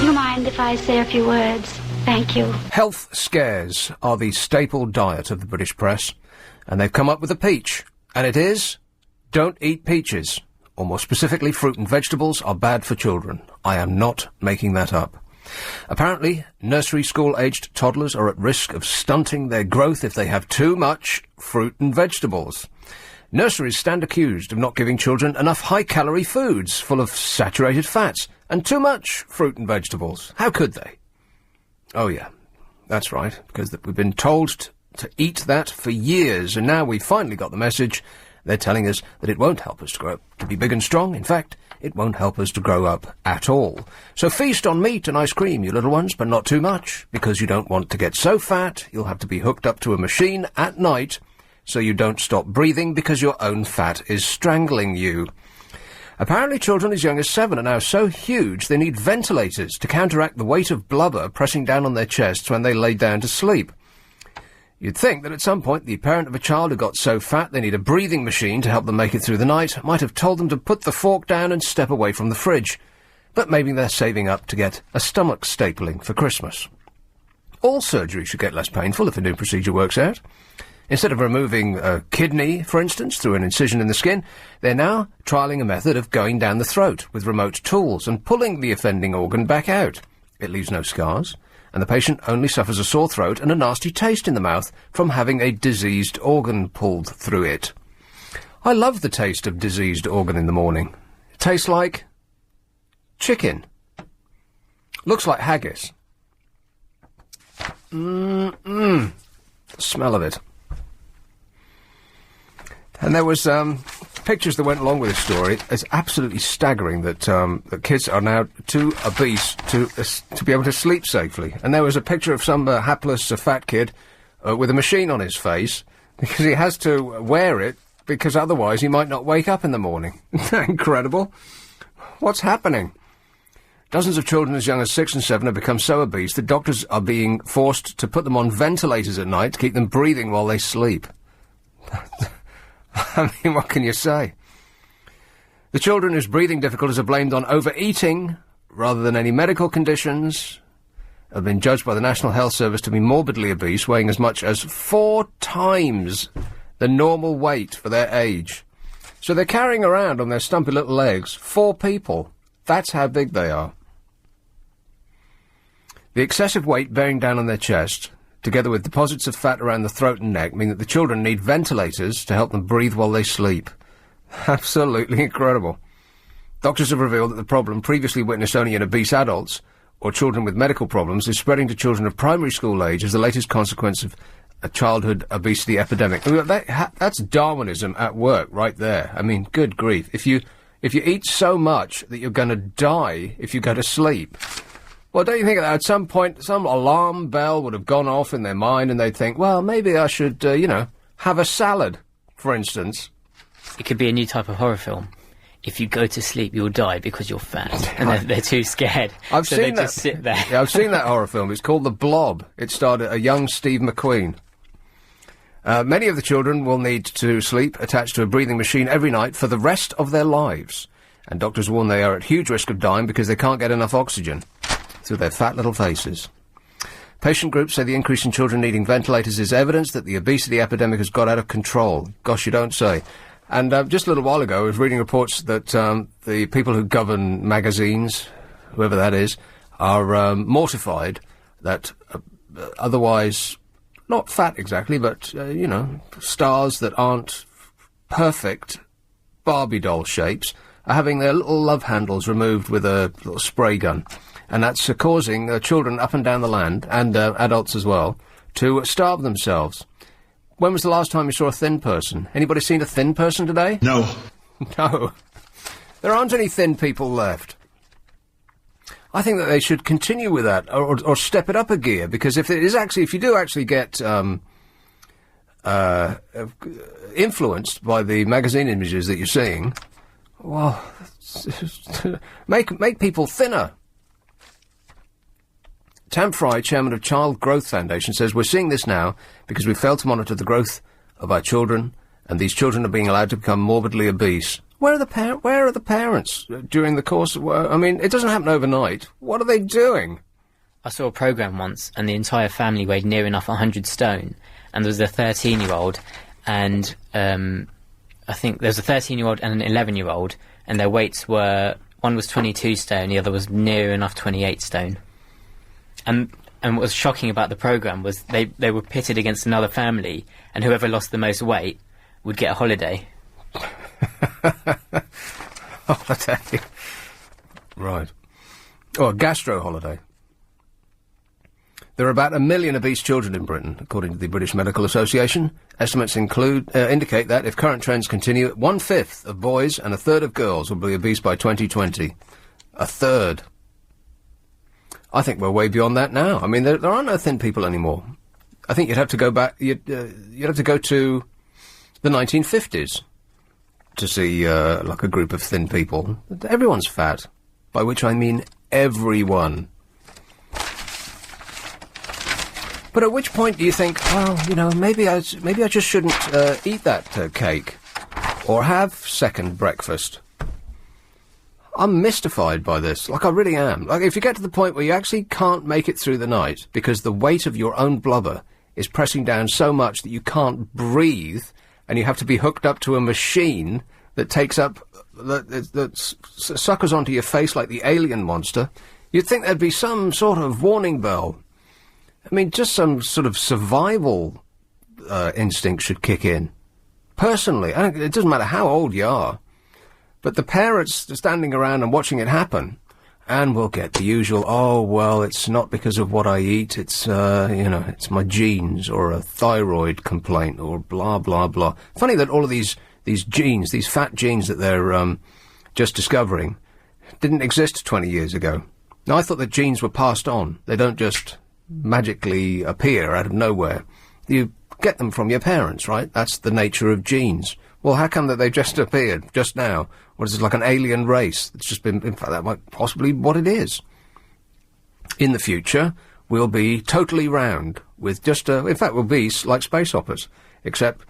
you mind if I say a few words? Thank you. Health scares are the staple diet of the British press, and they've come up with a peach, and it is, don't eat peaches, or more specifically, fruit and vegetables are bad for children. I am not making that up. Apparently, nursery school-aged toddlers are at risk of stunting their growth if they have too much fruit and vegetables. Nurseries stand accused of not giving children enough high-calorie foods full of saturated fats and too much fruit and vegetables. How could they? Oh yeah, that's right, because we've been told to eat that for years, and now we've finally got the message. They're telling us that it won't help us to grow up to be big and strong. In fact, it won't help us to grow up at all. So feast on meat and ice cream, you little ones, but not too much, because you don't want to get so fat you'll have to be hooked up to a machine at night so you don't stop breathing because your own fat is strangling you. Apparently children as young as 7 are now so huge they need ventilators to counteract the weight of blubber pressing down on their chests when they lay down to sleep. You'd think that at some point the parent of a child who got so fat they need a breathing machine to help them make it through the night might have told them to put the fork down and step away from the fridge. But maybe they're saving up to get a stomach stapling for Christmas. All surgery should get less painful if a new procedure works out. Instead of removing a kidney, for instance, through an incision in the skin, they're now trialling a method of going down the throat with remote tools and pulling the offending organ back out. It leaves no scars, and the patient only suffers a sore throat and a nasty taste in the mouth from having a diseased organ pulled through it. I love the taste of diseased organ in the morning. It tastes like chicken. Looks like haggis. The smell of it. And there was pictures that went along with this story. It's absolutely staggering that that kids are now too obese to be able to sleep safely. And there was a picture of some hapless fat kid with a machine on his face because he has to wear it because otherwise he might not wake up in the morning. Isn't that incredible? What's happening? Dozens of children as young as 6 and 7 have become so obese that doctors are being forced to put them on ventilators at night to keep them breathing while they sleep. I mean, what can you say? The children whose breathing difficulties are blamed on overeating rather than any medical conditions have been judged by the National Health Service to be morbidly obese, weighing as much as 4 times the normal weight for their age. So they're carrying around on their stumpy little legs 4 people. That's how big they are. The excessive weight bearing down on their chest, together with deposits of fat around the throat and neck, mean that the children need ventilators to help them breathe while they sleep. Absolutely incredible. Doctors have revealed that the problem, previously witnessed only in obese adults or children with medical problems, is spreading to children of primary school age as the latest consequence of a childhood obesity epidemic. I mean, that's Darwinism at work right there. I mean, good grief. If you eat so much that you're going to die if you go to sleep, well, don't you think that at some point some alarm bell would have gone off in their mind and they'd think, well, maybe I should, have a salad, for instance. It could be a new type of horror film. If you go to sleep, you'll die because you're fat. And they're too scared. I've seen that. Just sit there. Yeah, I've seen that horror film. It's called The Blob. It starred a young Steve McQueen. Many of the children will need to sleep attached to a breathing machine every night for the rest of their lives. And doctors warn they are at huge risk of dying because they can't get enough oxygen through their fat little faces. Patient groups say the increase in children needing ventilators is evidence that the obesity epidemic has got out of control. Gosh, you don't say. And just a little while ago, I was reading reports that the people who govern magazines, whoever that is, are mortified that otherwise, not fat exactly, but, stars that aren't perfect Barbie doll shapes are having their little love handles removed with a little spray gun. And that's causing children up and down the land, and adults as well, to starve themselves. When was the last time you saw a thin person? Anybody seen a thin person today? No. No. There aren't any thin people left. I think that they should continue with that, or step it up a gear, because if you do actually get influenced by the magazine images that you're seeing, well, make people thinner. Tam Fry, chairman of Child Growth Foundation, says we're seeing this now because we failed to monitor the growth of our children, and these children are being allowed to become morbidly obese. Where are the parents during the course of work? I mean, it doesn't happen overnight. What are they doing? I saw a programme once, and the entire family weighed near enough 100 stone, and there was a 13-year-old, and I think there was a 13-year-old and an 11-year-old, and their weights were, one was 22 stone, the other was near enough 28 stone. And what was shocking about the programme was they were pitted against another family, and whoever lost the most weight would get a holiday. Holiday. Right. Oh, a gastro holiday. There are about 1 million obese children in Britain, according to the British Medical Association. Estimates indicate that if current trends continue, 1/5 of boys and 1/3 of girls will be obese by 2020. 1/3. I think we're way beyond that now. I mean, there are no thin people anymore. I think you'd have to go back. You'd have to go to the 1950s to see like a group of thin people. Everyone's fat, by which I mean everyone. But at which point do you think, well, you know, maybe I just shouldn't eat that cake or have second breakfast? I'm mystified by this. Like, I really am. Like, if you get to the point where you actually can't make it through the night because the weight of your own blubber is pressing down so much that you can't breathe and you have to be hooked up to a machine that takes up, that suckers onto your face like the alien monster, you'd think there'd be some sort of warning bell. I mean, just some sort of survival instinct should kick in. Personally, it doesn't matter how old you are, but the parents standing around and watching it happen, and we'll get the usual, oh, well, it's not because of what I eat, it's, it's my genes, or a thyroid complaint, or blah, blah, blah. Funny that all of these genes, these fat genes that they're just discovering, didn't exist 20 years ago. Now, I thought that genes were passed on. They don't just magically appear out of nowhere. You get them from your parents, right? That's the nature of genes. Well, how come that they've just appeared just now? What is it, like an alien race? It's just been, in fact, that might possibly what it is. In the future, we'll be totally round with just in fact, we'll be like space hoppers, except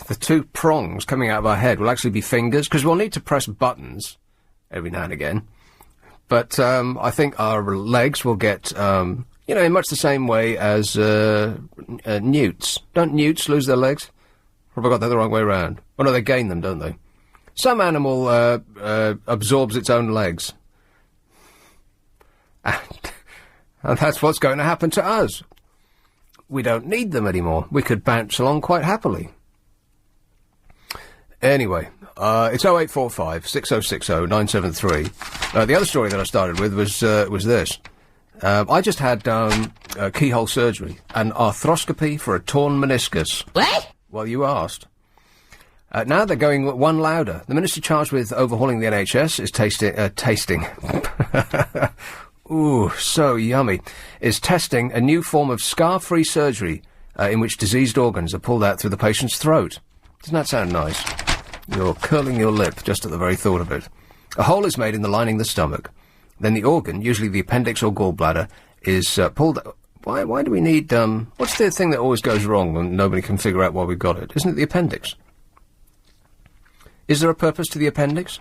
the two prongs coming out of our head will actually be fingers, because we'll need to press buttons every now and again. But I think our legs will get in much the same way as newts. Don't newts lose their legs? Or have I got that the wrong way around? Oh, no, they gain them, don't they? Some animal absorbs its own legs. And that's what's going to happen to us. We don't need them anymore. We could bounce along quite happily. Anyway, it's 0845 6060 973. The other story that I started with was this. I just had keyhole surgery, an arthroscopy for a torn meniscus. What? Well, you asked. Now they're going one louder. The minister charged with overhauling the NHS is tasting. Ooh, so yummy. Is testing a new form of scar-free surgery in which diseased organs are pulled out through the patient's throat. Doesn't that sound nice? You're curling your lip just at the very thought of it. A hole is made in the lining of the stomach. Then the organ, usually the appendix or gallbladder, is pulled... Why do we need... what's the thing that always goes wrong and nobody can figure out why we've got it? Isn't it the appendix? Is there a purpose to the appendix?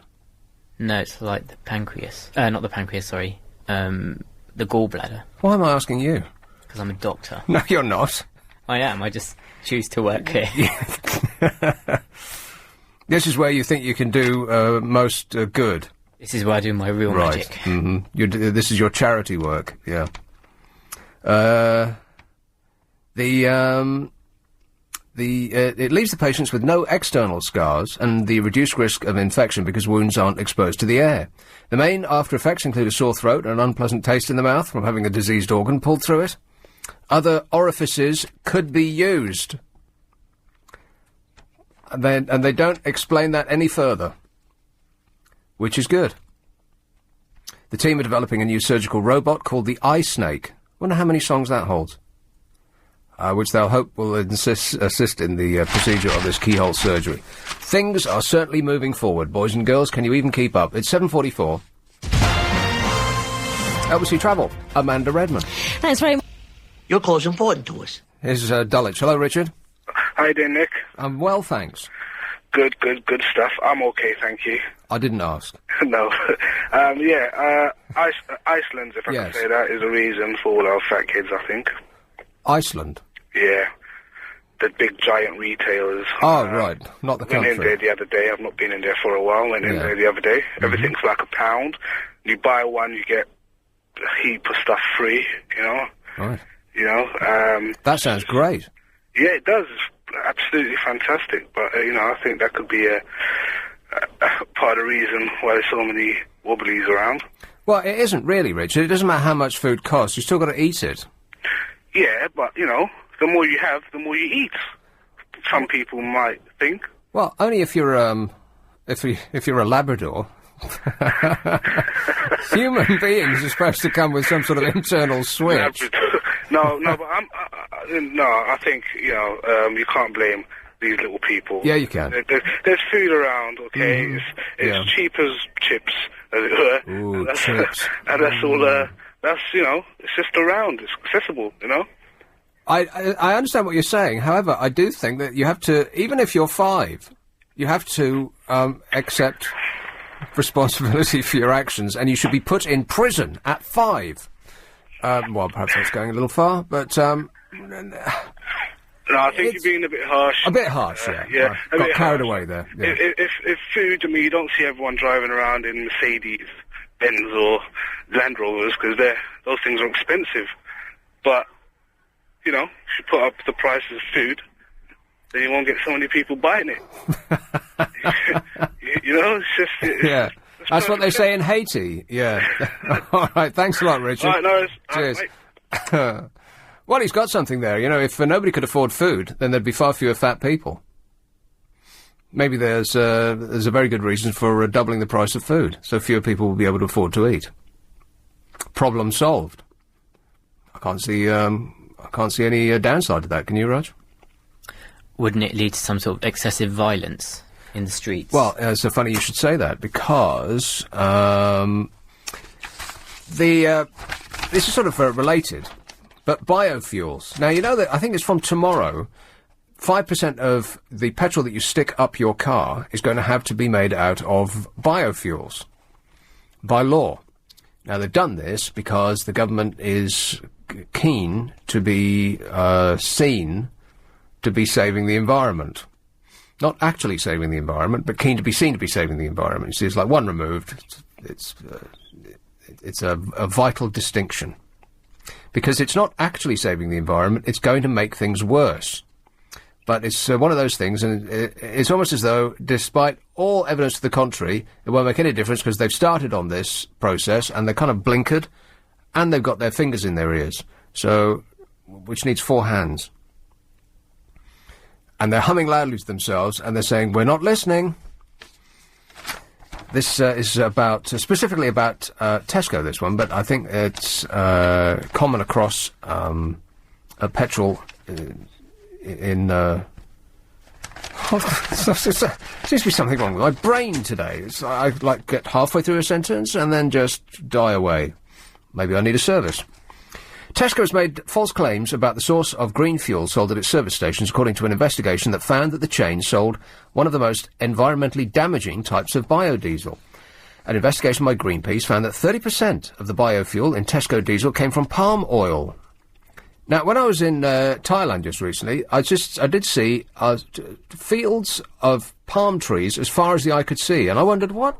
No, it's like the pancreas. Not the pancreas, sorry. The gallbladder. Why am I asking you? Because I'm a doctor. No, you're not. I am. I just choose to work here. This is where you think you can do most good. This is where I do my real magic. Mm-hmm. This is your charity work, yeah. It leaves the patients with no external scars and the reduced risk of infection because wounds aren't exposed to the air. The main after effects include a sore throat and an unpleasant taste in the mouth from having a diseased organ pulled through it. Other orifices could be used. And they don't explain that any further, which is good. The team are developing a new surgical robot called the Eye Snake. Wonder how many songs that holds. Which they'll hope will assist in the procedure of this keyhole surgery. Things are certainly moving forward, boys and girls. Can you even keep up? It's 7:44. LBC Travel, Amanda Redman. Thanks very much. Your call's important to us. Here's Dulwich. Hello, Richard. How you doing, Nick? I'm well, thanks. Good stuff. I'm okay, thank you. I didn't ask. No. Iceland, if I Yes. can say that, is a reason for all our fat kids, I think. Iceland? Yeah. The big giant retailers. Oh, right. Not the Went in there country. the other day. I've not been in there for a while. Went in Yeah. there the other day. Everything's like £1. You buy one, you get a heap of stuff free, you know? Right. You know? That sounds great. Yeah, it does. It's absolutely fantastic. But, you know, I think that could be a part of the reason why there's so many wobblies around. Well, it isn't really, Richard. It doesn't matter how much food costs. You still got to eat it. Yeah, but, you know, the more you have, the more you eat. Some people might think. Well, only if you're if you're a Labrador. Human beings are supposed to come with some sort of internal switch. No, but I think, you know, you can't blame these little people. Yeah, you can. There's food around, okay? It's cheap as chips, as it were. Ooh, and that's, chips. And that's all, that's, you know, it's just around. It's accessible, you know? I understand what you're saying. However, I do think that you have to, even if you're 5, you have to accept responsibility for your actions, and you should be put in prison at 5. Well, perhaps that's going a little far, but No, I think you're being a bit harsh. a bit harsh. Yeah, a got bit carried harsh. away there. Yeah. If food, I mean, you don't see everyone driving around in Mercedes, Benz, or Land Rovers because those things are expensive. But you know, if you put up the price of food, then you won't get so many people buying it. you know, Yeah, that's what they say in Haiti. Yeah. All right, thanks a lot, Richard. All right, no, Cheers. Well, he's got something there. You know, if nobody could afford food, then there'd be far fewer fat people. Maybe there's a very good reason for doubling the price of food, so fewer people will be able to afford to eat. Problem solved. I can't see any downside to that. Can you, Raj? Wouldn't it lead to some sort of excessive violence in the streets? Well, it's so funny you should say that, because this is sort of related, but biofuels. Now, you know that I think it's from tomorrow, 5% of the petrol that you stick up your car is going to have to be made out of biofuels by law. Now, they've done this because the government is keen to be seen to be saving the environment. Not actually saving the environment, but keen to be seen to be saving the environment. You see, it's like one removed. It's a vital distinction. Because it's not actually saving the environment, it's going to make things worse. But it's one of those things, and it's almost as though, despite all evidence to the contrary, it won't make any difference because they've started on this process, and they're kind of blinkered, and they've got their fingers in their ears. So, which needs 4 hands. And they're humming loudly to themselves, and they're saying, "We're not listening." This is about specifically about Tesco. This one, but I think it's common across a petrol in. Seems to be something wrong with my brain today. I like get halfway through a sentence and then just die away. Maybe I need a service. Tesco has made false claims about the source of green fuel sold at its service stations, according to an investigation that found that the chain sold one of the most environmentally damaging types of biodiesel. An investigation by Greenpeace found that 30% of the biofuel in Tesco diesel came from palm oil. Now, when I was in Thailand just recently, I did see fields of palm trees as far as the eye could see, and I wondered why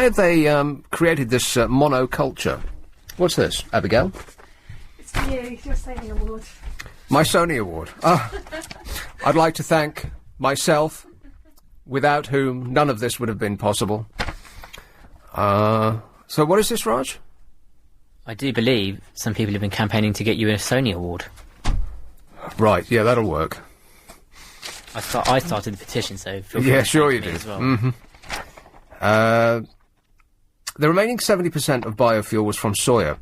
have they created this monoculture? What's this, Abigail? It's for you, it's your Sony Award. My Sony Award. I'd like to thank myself, without whom none of this would have been possible. So what is this, Raj? I do believe some people have been campaigning to get you a Sony Award. Right, yeah, that'll work. I started the petition, so feel free Yeah, to sure thank you me did. as well. Mm-hmm. The remaining 70% of biofuel was from soya.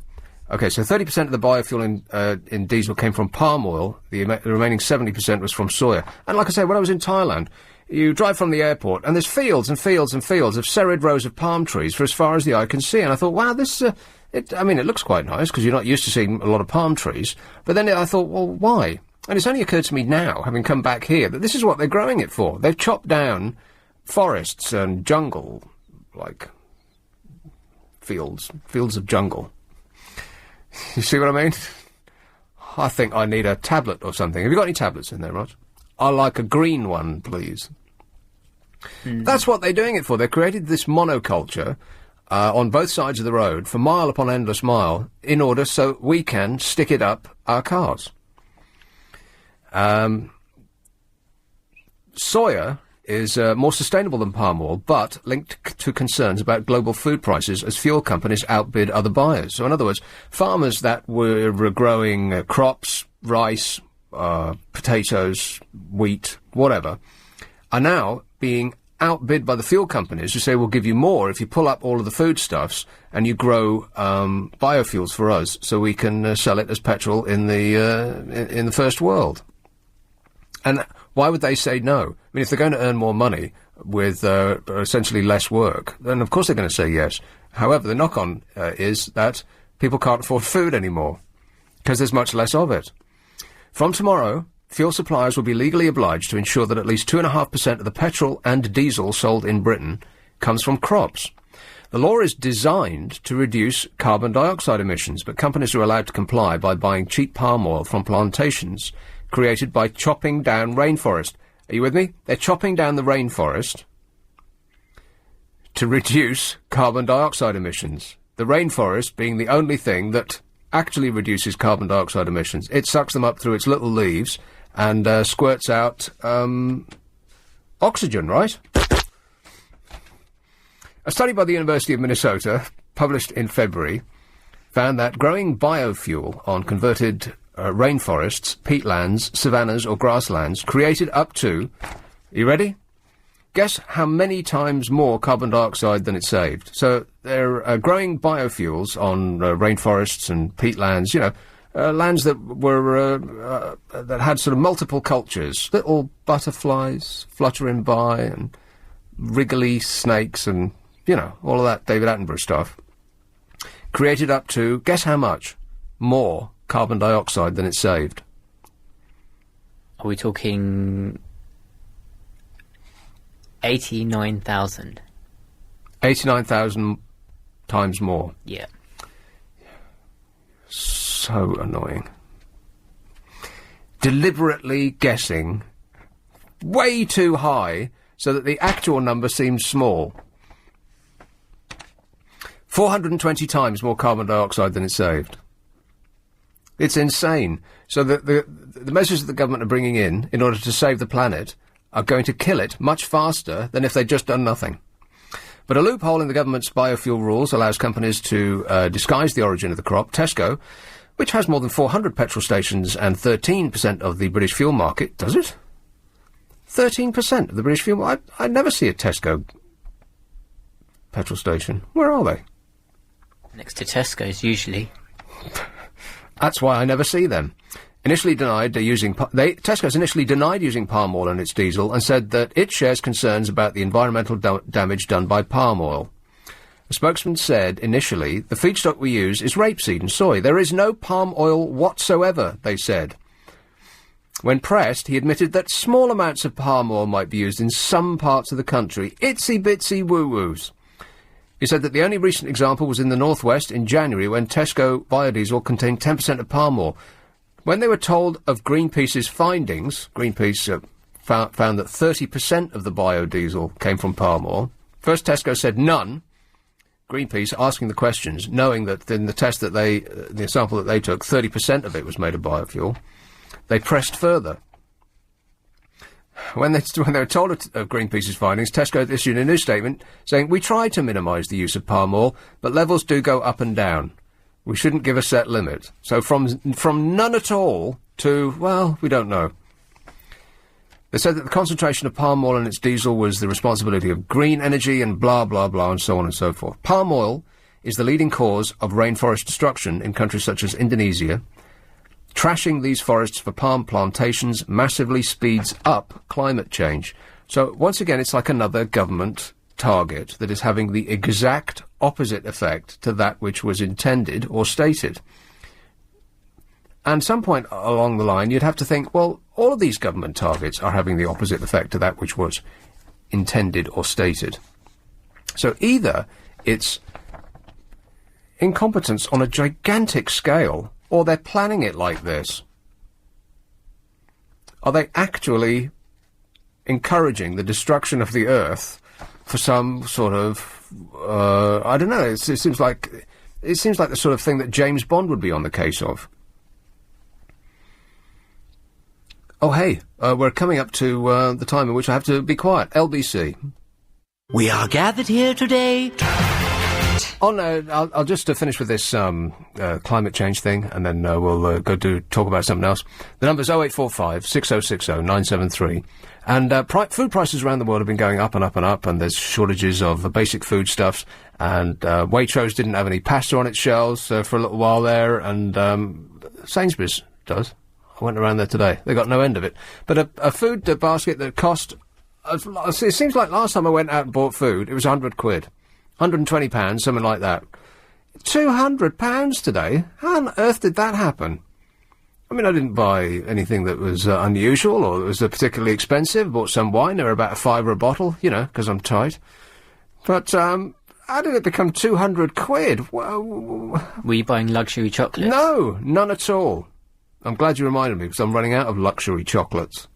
Okay, so 30% of the biofuel in diesel came from palm oil. The remaining 70% was from soya. And like I say, when I was in Thailand, you drive from the airport, and there's fields and fields and fields of serried rows of palm trees for as far as the eye can see. And I thought, wow, this... it looks quite nice, because you're not used to seeing a lot of palm trees. But then I thought, well, why? And it's only occurred to me now, having come back here, that this is what they're growing it for. They've chopped down forests and jungle, like fields of jungle. You see what I mean? I think I need a tablet or something. Have you got any tablets in there, Rod? I like a green one, please. That's what they're doing it for. They've created this monoculture on both sides of the road for mile upon endless mile in order so we can stick it up our cars. Soya is more sustainable than palm oil, but linked to concerns about global food prices as fuel companies outbid other buyers. So in other words, farmers that were growing crops, rice, potatoes, wheat, whatever, are now being outbid by the fuel companies who say we'll give you more if you pull up all of the foodstuffs and you grow biofuels for us so we can sell it as petrol in the first world. And why would they say no? I mean, if they're going to earn more money with essentially less work, then of course they're going to say yes. However, the knock-on is that people can't afford food anymore because there's much less of it. From tomorrow, fuel suppliers will be legally obliged to ensure that at least 2.5% of the petrol and diesel sold in Britain comes from crops. The law is designed to reduce carbon dioxide emissions, but companies are allowed to comply by buying cheap palm oil from plantations created by chopping down rainforest. Are you with me? They're chopping down the rainforest to reduce carbon dioxide emissions. The rainforest being the only thing that actually reduces carbon dioxide emissions. It sucks them up through its little leaves and squirts out oxygen, right? A study by the University of Minnesota, published in February, found that growing biofuel on converted rainforests, peatlands, savannas or grasslands created up to, are you ready? Guess how many times more carbon dioxide than it saved. So they're growing biofuels on rainforests and peatlands, you know, lands that were that had sort of multiple cultures, little butterflies fluttering by and wriggly snakes and, you know, all of that David Attenborough stuff. Created up to, guess how much more carbon dioxide than it saved. Are we talking 89,000? 89,000 times more. Yeah. So annoying. Deliberately guessing way too high so that the actual number seems small. 420 times more carbon dioxide than it saved. It's insane. So the measures that the government are bringing in order to save the planet are going to kill it much faster than if they'd just done nothing. But a loophole in the government's biofuel rules allows companies to disguise the origin of the crop. Tesco, which has more than 400 petrol stations and 13% of the British fuel market, does it? 13% of the British fuel market? I never see a Tesco petrol station. Where are they? Next to Tesco's, usually. That's why I never see them. Tesco's initially denied using palm oil in its diesel and said that it shares concerns about the environmental damage done by palm oil. A spokesman said initially, the feedstock we use is rapeseed and soy. There is no palm oil whatsoever, they said. When pressed, he admitted that small amounts of palm oil might be used in some parts of the country. Itsy-bitsy woo-woos. He said that the only recent example was in the northwest in January when Tesco biodiesel contained 10% of palm oil. When they were told of Greenpeace's findings, Greenpeace found that 30% of the biodiesel came from palm oil. First Tesco said none. Greenpeace asking the questions, knowing that in the test that the sample that they took, 30% of it was made of biofuel. They pressed further. When they were told of Greenpeace's findings, Tesco issued a new statement saying, we try to minimise the use of palm oil, but levels do go up and down. We shouldn't give a set limit. So from none at all to, well, we don't know. They said that the concentration of palm oil in its diesel was the responsibility of green energy and blah, blah, blah, and so on and so forth. Palm oil is the leading cause of rainforest destruction in countries such as Indonesia. Trashing these forests for palm plantations massively speeds up climate change. So, once again, it's like another government target that is having the exact opposite effect to that which was intended or stated. And some point along the line, you'd have to think, well, all of these government targets are having the opposite effect to that which was intended or stated. So either it's incompetence on a gigantic scale, or they're planning it like this. Are they actually encouraging the destruction of the Earth for some sort of, I don't know, it seems like the sort of thing that James Bond would be on the case of. Oh, hey, we're coming up to the time in which I have to be quiet. LBC. We are gathered here today. Oh, no, I'll just finish with this climate change thing, and then we'll go to talk about something else. The number's 0845 6060 973. And food prices around the world have been going up and up and up, and there's shortages of basic foodstuffs. And Waitrose didn't have any pasta on its shelves for a little while there, and Sainsbury's does. I went around there today. They got no end of it. But a food basket that cost... it seems like last time I went out and bought food, it was £100. £120, something like that. £200 today? How on earth did that happen? I mean, I didn't buy anything that was unusual or that was particularly expensive. Bought some wine. They were about £5 a bottle, you know, because I'm tight. But, how did it become £200? Were you buying luxury chocolates? No, none at all. I'm glad you reminded me, because I'm running out of luxury chocolates.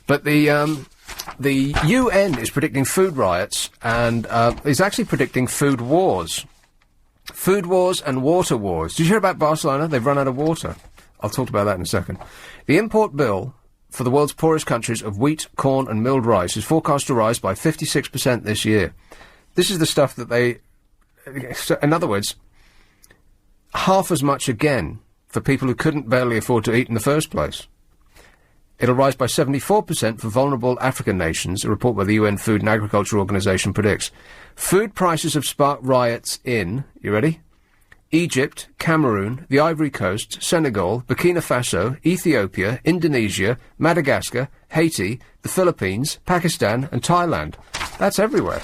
But the UN is predicting food riots and is actually predicting food wars. Food wars and water wars. Did you hear about Barcelona? They've run out of water. I'll talk about that in a second. The import bill for the world's poorest countries of wheat, corn and milled rice is forecast to rise by 56% this year. This is the stuff that they... So, in other words, half as much again for people who couldn't barely afford to eat in the first place. It'll rise by 74% for vulnerable African nations, a report by the UN Food and Agriculture Organization predicts. Food prices have sparked riots in, you ready? Egypt, Cameroon, the Ivory Coast, Senegal, Burkina Faso, Ethiopia, Indonesia, Madagascar, Haiti, the Philippines, Pakistan and Thailand. That's everywhere.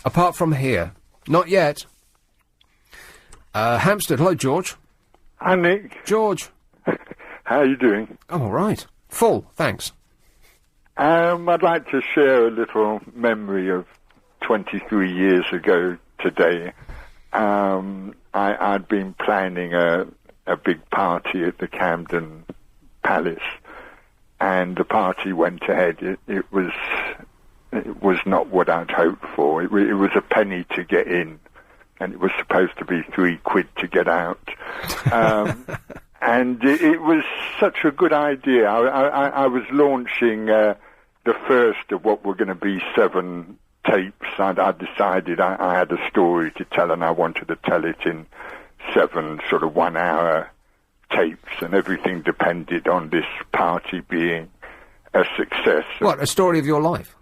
Apart from here. Not yet. Hampstead, hello, George. Hi, Nick. George. How are you doing? I'm all right. Full, thanks. I'd like to share a little memory of 23 years ago today. I'd been planning a big party at the Camden Palace, and the party went ahead. It was not what I'd hoped for. It was a penny to get in, and it was supposed to be £3 to get out. And it was such a good idea. I was launching the first of what were going to be 7 tapes. I decided I had a story to tell, and I wanted to tell it in 7 sort of 1-hour tapes, and everything depended on this party being a success. What, a story of your life?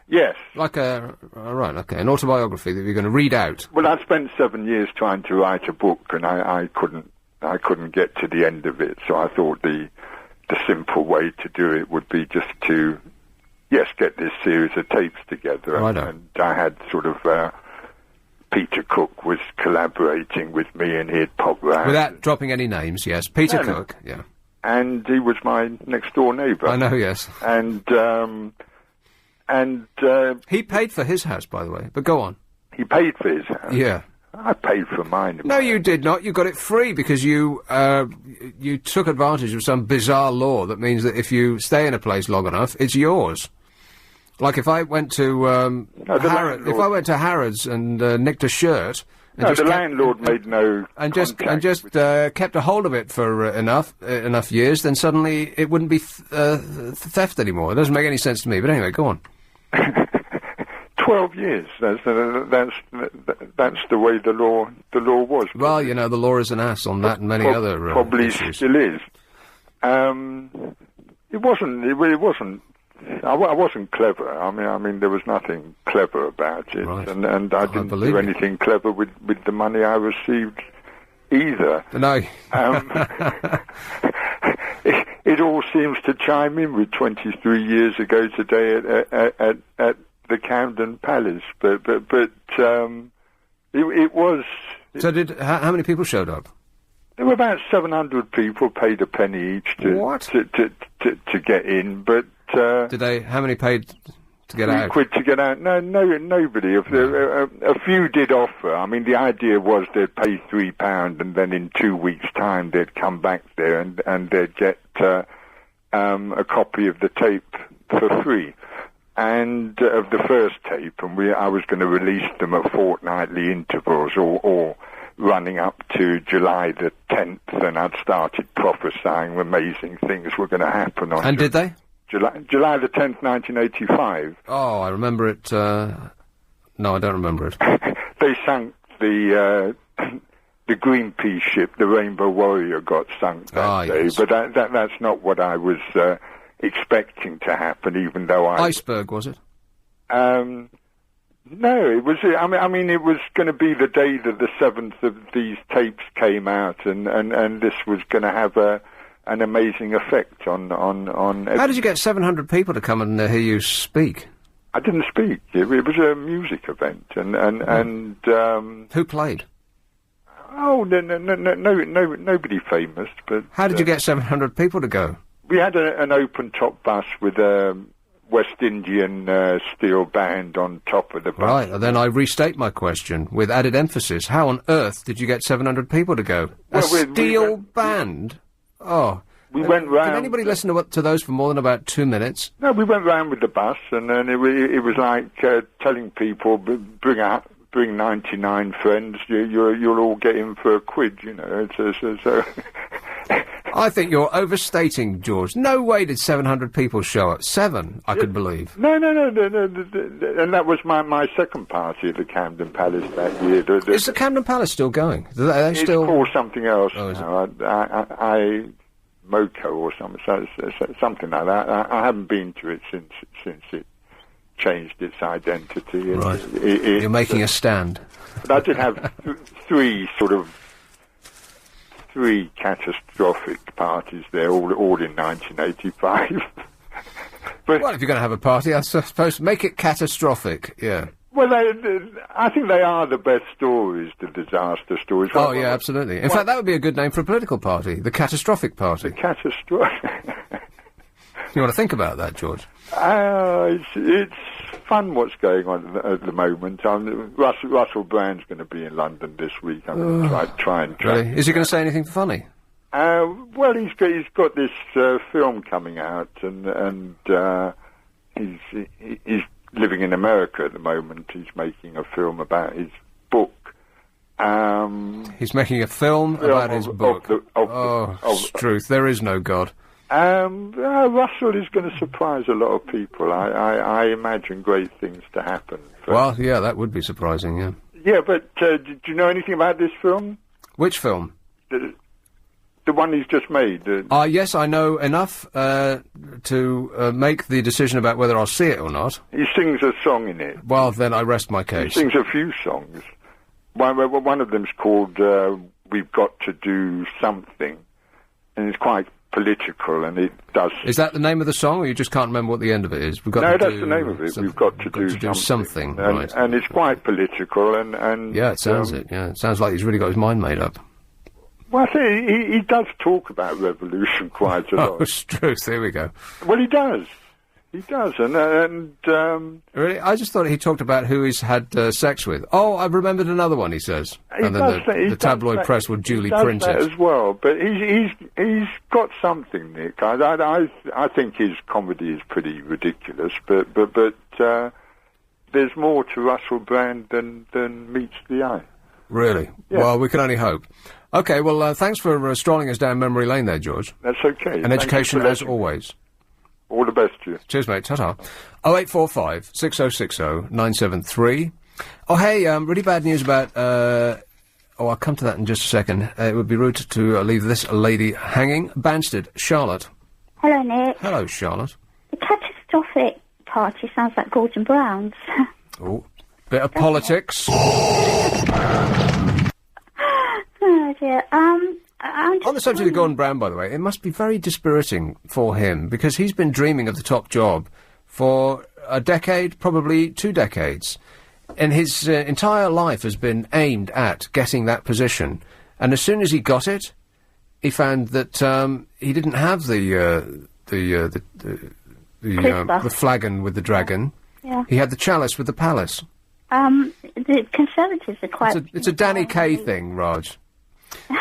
Yes. Like right, okay, an autobiography that you're going to read out. Well, I spent 7 years trying to write a book, and I couldn't get to the end of it, so I thought the simple way to do it would be just to, get this series of tapes together. And I had sort of, Peter Cook was collaborating with me, and he'd pop round. Without dropping any names, yes. Peter Cook, yeah. And he was my next-door neighbour. I know, yes. And he paid for his house, by the way, but go on. He paid for his house? Yeah. I paid for mine. No, you did not. You got it free because you took advantage of some bizarre law that means that if you stay in a place long enough, it's yours. Like if I went to Harrods and nicked a shirt. And the landlord made no and just kept a hold of it for enough years, then suddenly it wouldn't be theft anymore. It doesn't make any sense to me. But anyway, go on. 12 years. That's the way the law was. Well, you know, the law is an ass on that and many other probably issues. Still is. It wasn't. I wasn't clever. I mean, there was nothing clever about it, right. and I didn't do anything clever with the money I received either. No. It all seems to chime in with 23 years ago today at the Camden Palace, but it was. So how many people showed up? There were about 700 people paid a penny each to get in, but Did they? How many paid to get out? £3 to get out? No, nobody. A few did offer. I mean, the idea was they'd pay £3, and then in 2 weeks' time they'd come back there and they'd get a copy of the tape for free. And of the first tape, and I was going to release them at fortnightly intervals, or running up to July the 10th, and I'd started prophesying amazing things were going to happen on. And did they? July the 10th, 1985. Oh, I remember it. No, I don't remember it. They sank the Greenpeace ship, the Rainbow Warrior, got sunk that day. Yes. But that's not what I was expecting to happen, even though Iceberg, was it? No, it was. I mean, it was going to be the day that the 7th of these tapes came out, and this was going to have an amazing effect on. How did you get 700 people to come and hear you speak? I didn't speak. It was a music event, and who played? Oh, no, nobody famous. But how did you get 700 people to go? We had an open-top bus with a West Indian steel band on top of the bus. Right, and then I restate my question with added emphasis. How on earth did you get 700 people to go? A steel band? Oh. We went round. Did anybody listen to those for more than about 2 minutes? No, we went round with the bus, and then it was like telling people, bring 99 friends, you'll all get in for £1, you know. So. I think you're overstating, George. No way did 700 people show up. 7, I could believe. No. And that was my second party at the Camden Palace that year. Is the Camden Palace still going? Are they it's still called something else now. Moco or something like that. I haven't been to it since it changed its identity. Right. You're making a stand. But I did have three catastrophic parties there, all in 1985. But, well, if you're going to have a party, I suppose make it catastrophic, yeah. Well, I think they are the best stories, the disaster stories. Oh, yeah, absolutely. In fact, that would be a good name for a political party, the Catastrophic Party. The Catastrophic... You want to think about that, George? It's fun what's going on at the moment. Russell Brand's going to be in London this week. I'm going to try and... Really? Is he going to say anything funny? Well, he's got this film coming out, and he's living in America at the moment. He's making a film about his book. He's making a film about his book. Struth, there is no God. Russell is going to surprise a lot of people. I imagine great things to happen. Well, yeah, that would be surprising, yeah. Yeah, but do you know anything about this film? Which film? The one he's just made. Yes, I know enough to make the decision about whether I'll see it or not. He sings a song in it. Well, then I rest my case. He sings a few songs. One of them's called We've Got to Do Something, and it's quite political, and it does... Is that the name of the song, or you just can't remember what the end of it is? No, that's the name of it. We've got to do something. Right. And it's quite political, and yeah, it sounds it, yeah. It sounds like he's really got his mind made up. Well, I think he does talk about revolution quite a lot. Oh, Struth, there we go. Well, he does. He does, and really? I just thought he talked about who he's had sex with. Oh, I've remembered another one, he says. And then the tabloid press will duly print it. As well, but he's got something, Nick. I think his comedy is pretty ridiculous, but there's more to Russell Brand than meets the eye. Really? Yeah. Well, we can only hope. Okay, well, thanks for strolling us down memory lane there, George. That's okay. And education as always. All the best to you. Cheers, mate. Ta-ta. 0845 6060 973. Oh, hey, really bad news about... I'll come to that in just a second. It would be rude to leave this lady hanging. Banstead, Charlotte. Hello, Nick. Hello, Charlotte. The catastrophic party sounds like Gordon Brown's. Oh, bit of politics. Oh, dear. On the subject of Gordon Brown, by the way, it must be very dispiriting for him, because he's been dreaming of the top job for a decade, probably 2 decades. And his entire life has been aimed at getting that position. And as soon as he got it, he found that he didn't have the flagon with the dragon. Yeah. He had the chalice with the palace. The Conservatives are quite... It's a Danny Kaye thing, Raj.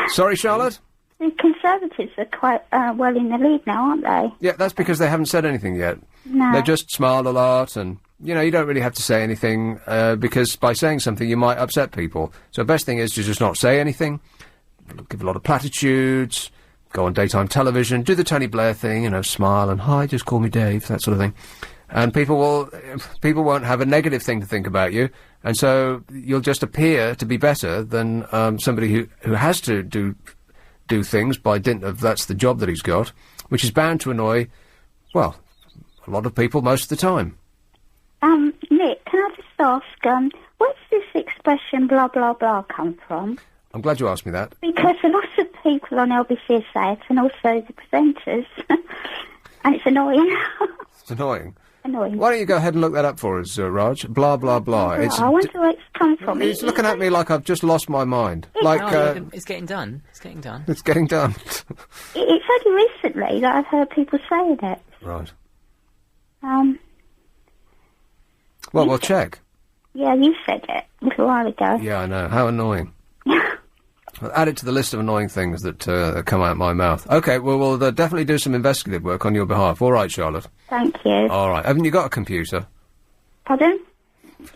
Sorry, Charlotte? The Conservatives are quite well in the lead now, aren't they? Yeah, that's because they haven't said anything yet. No. They've just smiled a lot, and, you know, you don't really have to say anything, because by saying something you might upset people. So the best thing is to just not say anything, give a lot of platitudes, go on daytime television, do the Tony Blair thing, you know, smile and, hi, just call me Dave, that sort of thing. And people won't have a negative thing to think about you, and so you'll just appear to be better than somebody who has to do things by dint of that's the job that he's got, which is bound to annoy, well, a lot of people most of the time. Nick, can I just ask, where's this expression blah blah blah come from? I'm glad you asked me that. Because a lot of people on LBC say it, and also the presenters, and it's annoying. It's annoying. Annoying. Why don't you go ahead and look that up for us, Raj? Blah, blah, blah. I wonder where it's come from. He's looking at me like I've just lost my mind. It's getting done. It's getting done. It's getting done. It's only recently that I've heard people saying it. Right. Well, we'll check. Yeah, you said it a little while ago. Yeah, I know. How annoying. I'll add it to the list of annoying things that come out my mouth. OK, well, we'll definitely do some investigative work on your behalf. All right, Charlotte. Thank you. All right. Haven't you got a computer? Pardon?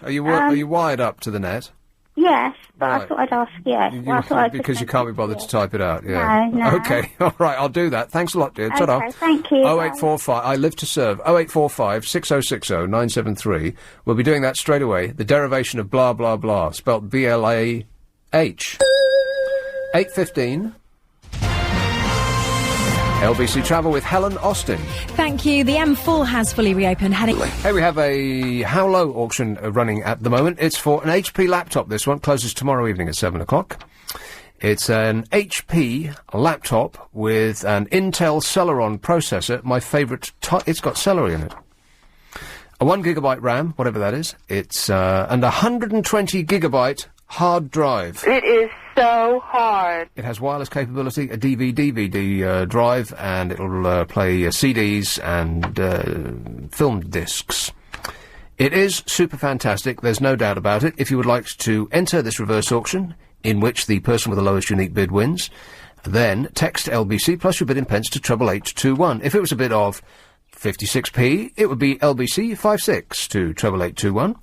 Are you wired up to the net? Yes, but Right. I thought I'd ask you. Because you can't be bothered to type it out, yeah. No. OK, all right, I'll do that. Thanks a lot, dear. Ta-da. Okay, thank you. 0845, I live to serve. 0845 6060 973. We'll be doing that straight away. The derivation of blah, blah, blah, spelt B-L-A-H. 8:15. LBC Travel with Helen Austin. Thank you. The M4 has fully reopened. Hey, we have a How Low auction running at the moment. It's for an HP laptop, this one. Closes tomorrow evening at 7 o'clock. It's an HP laptop with an Intel Celeron processor. My favourite it's got celery in it. A 1 gigabyte RAM, whatever that is. It's, and a 120 gigabyte hard drive. It is so hard. It has wireless capability, a DVD drive, and it'll play CDs and film discs. It is super fantastic, there's no doubt about it. If you would like to enter this reverse auction, in which the person with the lowest unique bid wins, then text LBC plus your bid in pence to 88821. If it was a bid of 56p, it would be LBC 56 to 88821.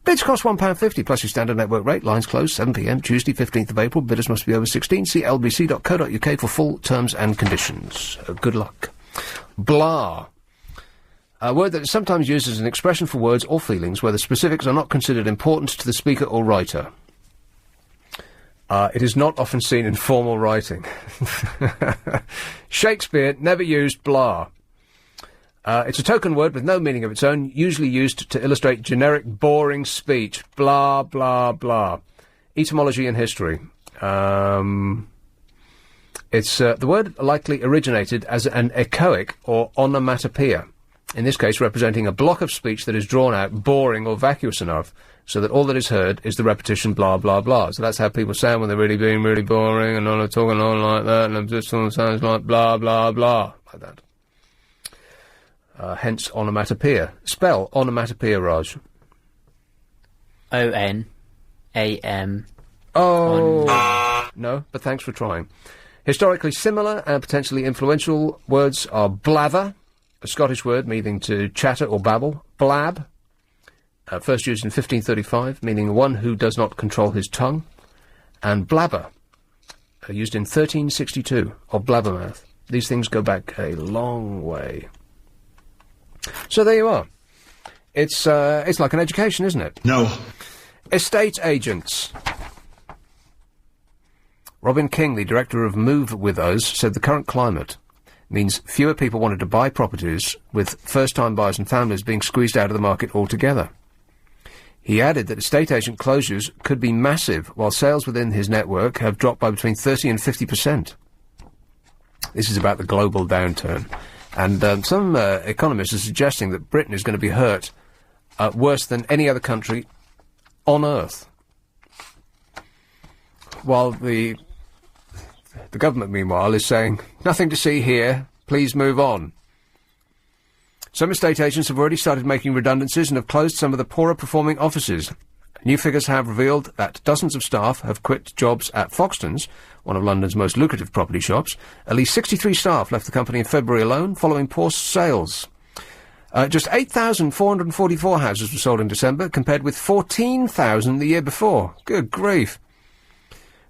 Bids cost £1.50 plus your standard network rate. Lines closed 7pm, Tuesday, 15th of April. Bidders must be over 16. See lbc.co.uk for full terms and conditions. Good luck. Blah. A word that is sometimes used as an expression for words or feelings where the specifics are not considered important to the speaker or writer. It is not often seen in formal writing. Shakespeare never used blah. It's a token word with no meaning of its own, usually used to illustrate generic, boring speech. Blah, blah, blah. Etymology and history. It's the word likely originated as an echoic or onomatopoeia, in this case representing a block of speech that is drawn out, boring or vacuous enough, so that all that is heard is the repetition blah, blah, blah. So that's how people sound when they're really being really boring and all talking on like that, and it just all sounds like blah, blah, blah, like that. Hence onomatopoeia. Spell onomatopoeia, Raj. O-N-A-M. Oh! No, but thanks for trying. Historically similar and potentially influential words are blather, a Scottish word meaning to chatter or babble. Blab, first used in 1535, meaning one who does not control his tongue. And blabber, used in 1362, or blabbermouth. These things go back a long way. So there you are. It's like an education, isn't it? No. Estate agents. Robin King, the director of Move With Us, said the current climate means fewer people wanted to buy properties, with first-time buyers and families being squeezed out of the market altogether. He added that estate agent closures could be massive, while sales within his network have dropped by between 30 and 50%. This is about the global downturn. And some economists are suggesting that Britain is going to be hurt worse than any other country on Earth. While the The government, meanwhile, is saying, nothing to see here, please move on. Some estate agents have already started making redundancies and have closed some of the poorer performing offices. New figures have revealed that dozens of staff have quit jobs at Foxtons, one of London's most lucrative property shops. At least 63 staff left the company in February alone, following poor sales. Just 8,444 houses were sold in December, compared with 14,000 the year before. Good grief.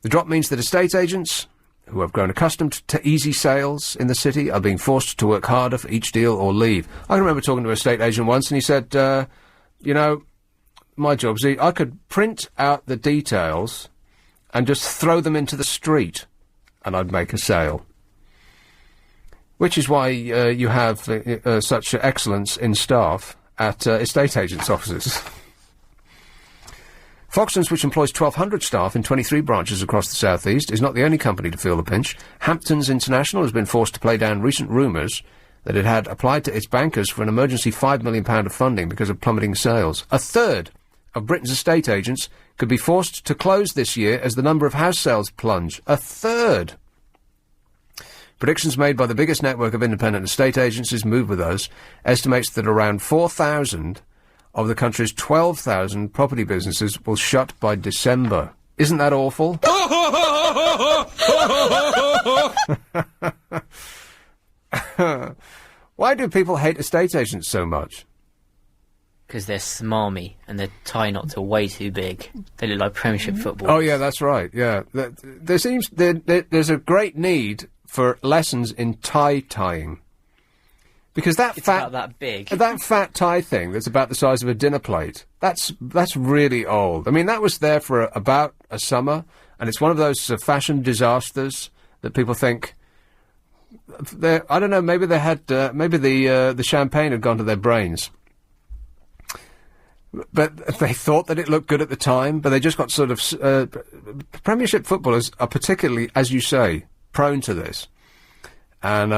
The drop means that estate agents, who have grown accustomed to easy sales in the city, are being forced to work harder for each deal or leave. I can remember talking to an estate agent once, and he said, you know, my job's I could print out the details and just throw them into the street, and I'd make a sale. Which is why you have such excellence in staff at estate agents' offices. Foxtons, which employs 1,200 staff in 23 branches across the South East, is not the only company to feel the pinch. Hamptons International has been forced to play down recent rumours that it had applied to its bankers for an emergency £5 million of funding because of plummeting sales. A third of Britain's estate agents could be forced to close this year as the number of house sales plunge. A third! Predictions made by the biggest network of independent estate agencies, Move With Us, estimates that around 4,000 of the country's 12,000 property businesses will shut by December. Isn't that awful? Why do people hate estate agents so much? Because they're smarmy and their tie knots are way too big. They look like Premiership football. Oh, yeah, that's right, yeah. There's a great need for lessons in tie-tying. Because It's about that big. That fat tie thing that's about the size of a dinner plate, that's really old. I mean, that was there for about a summer, and it's one of those fashion disasters that people think... I don't know, maybe they had... maybe the champagne had gone to their brains. But they thought that it looked good at the time, but they just got sort of... Premiership footballers are particularly, as you say, prone to this. And,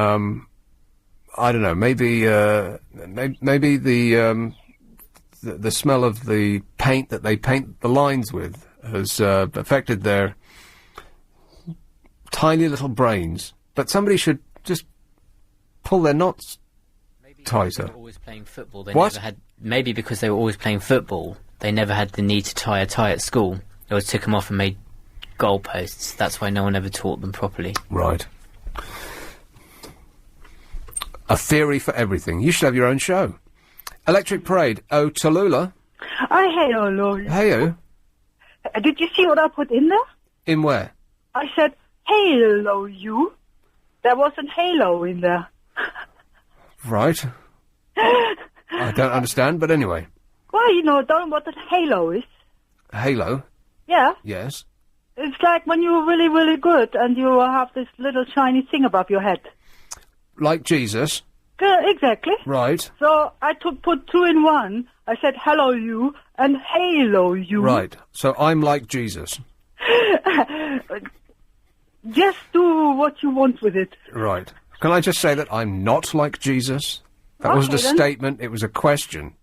I don't know, maybe the smell of the paint that they paint the lines with has affected their tiny little brains. But somebody should just pull their knots tighter. They were always playing football. What? Maybe because they were always playing football, they never had the need to tie a tie at school. They always took them off and made goalposts. That's why no one ever taught them properly. Right. A theory for everything. You should have your own show. Electric Parade. Oh, Tallulah. Hello, Lord. Heyo. Did you see what I put in there? In where? I said, hello, you. There was a halo in there. Right. I don't understand, but anyway. Well, you know, don't know what a halo is. Halo? Yeah. Yes. It's like when you're really, really good and you have this little shiny thing above your head. Like Jesus? Exactly. Right. So I put two in one. I said, hello, you, and halo, you. Right. So I'm like Jesus. Just do what you want with it. Right. Can I just say that I'm not like Jesus? That Okay, wasn't a then. statement, it was a question.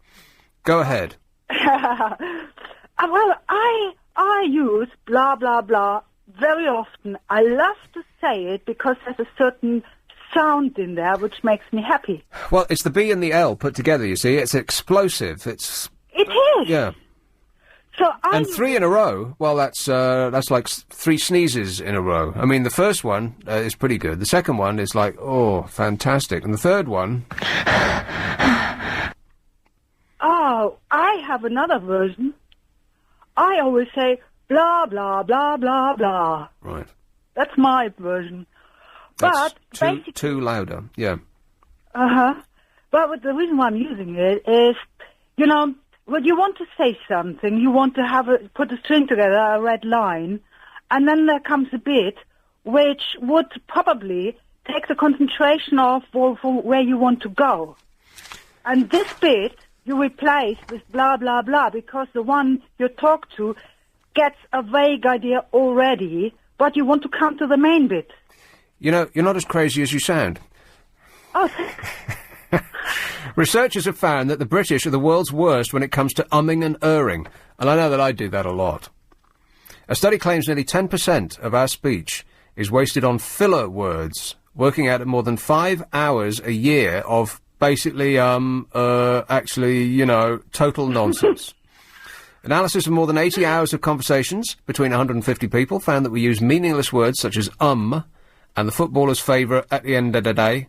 Go ahead. Well, I use blah, blah, blah very often. I love to say it because there's a certain sound in there which makes me happy. Well, it's the B and the L put together, you see. It's explosive. It is. Yeah. So And three in a row, well, that's like three sneezes in a row. I mean, the first one is pretty good. The second one is like, oh, fantastic. And the third one... Oh, I have another version. I always say, blah, blah, blah, blah, blah. Right. That's my version. That's But basically... too louder, yeah. Uh-huh. But the reason why I'm using it is, you know, when you want to say something, you want to put a string together, a red line, and then there comes a bit which would probably take the concentration off for where you want to go. And this bit you replace with blah, blah, blah, because the one you talk to gets a vague idea already, but you want to come to the main bit. You know, you're not as crazy as you sound. Oh, Researchers have found that the British are the world's worst when it comes to umming and erring, and I know that I do that a lot. A study claims nearly 10% of our speech is wasted on filler words, working out at more than 5 hours a year of basically, actually, you know, total nonsense. Analysis of more than 80 hours of conversations between 150 people found that we use meaningless words such as and the footballer's favourite at the end of the day,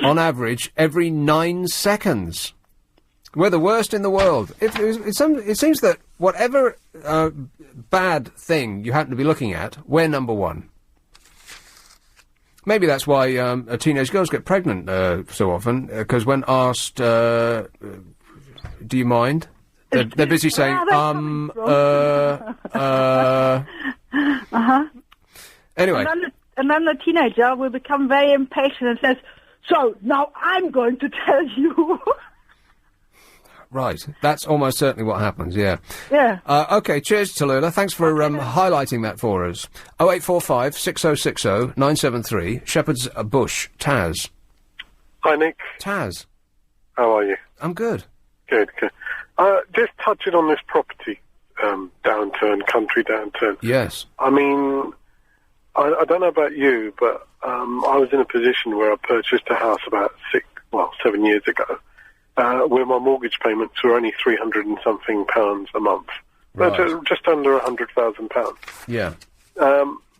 on average, every 9 seconds. We're the worst in the world. It seems that whatever bad thing you happen to be looking at, we're number one. Maybe that's why teenage girls get pregnant so often, because when asked, do you mind? They're busy saying, Anyway. And then the teenager will become very impatient and says, so, now I'm going to tell you. Right. That's almost certainly what happens, yeah. Yeah. OK, cheers, Tallulah. Thanks for highlighting that for us. 0845 6060 973. Shepherd's Bush. Taz. Hi, Nick. Taz. How are you? I'm good. Good. Just touching on this property downturn, country downturn. Yes. I mean, I don't know about you, but I was in a position where I purchased a house about 7 years ago, where my mortgage payments were only £300 and something a month. Right. Just under £100,000. Yeah.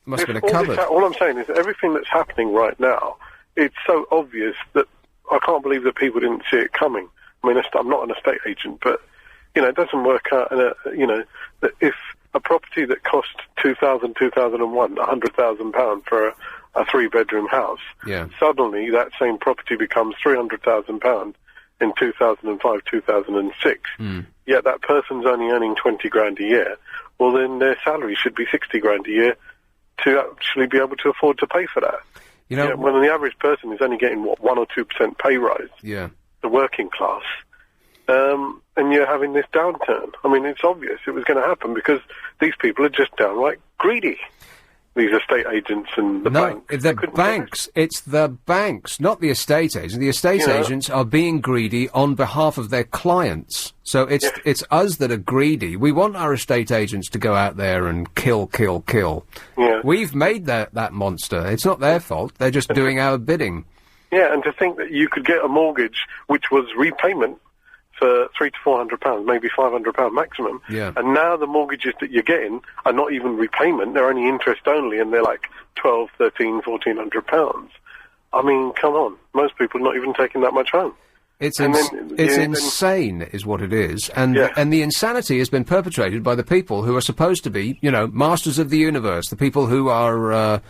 Must have been a cupboard. All I'm saying is that everything that's happening right now, it's so obvious that I can't believe that people didn't see it coming. I mean, I'm not an estate agent, but, you know, it doesn't work out, that if a property that cost 2001, £100,000 for a 3-bedroom house, yeah, suddenly that same property becomes £300,000 in 2005, 2006, yet that person's only earning 20 grand a year, well then their salary should be 60 grand a year to actually be able to afford to pay for that. You know, when the average person is only getting, 1 or 2% pay rise, yeah, the working class, and you're having this downturn. I mean, it's obvious it was going to happen because these people are just downright greedy. These estate agents and the banks. No, the banks. It's the banks, not the estate agents. The estate agents are being greedy on behalf of their clients. So it's us that are greedy. We want our estate agents to go out there and kill. Yeah. We've made that monster. It's not their fault. They're just doing our bidding. Yeah, and to think that you could get a mortgage which was repayment for £300 to £400, maybe £500 maximum. Yeah. And now the mortgages that you're getting are not even repayment; they're only interest only, and they're like £1,200, £1,300, £1,400. I mean, come on, most people are not even taking that much home. It's insane, is what it is, and the insanity has been perpetrated by the people who are supposed to be, masters of the universe, the people who are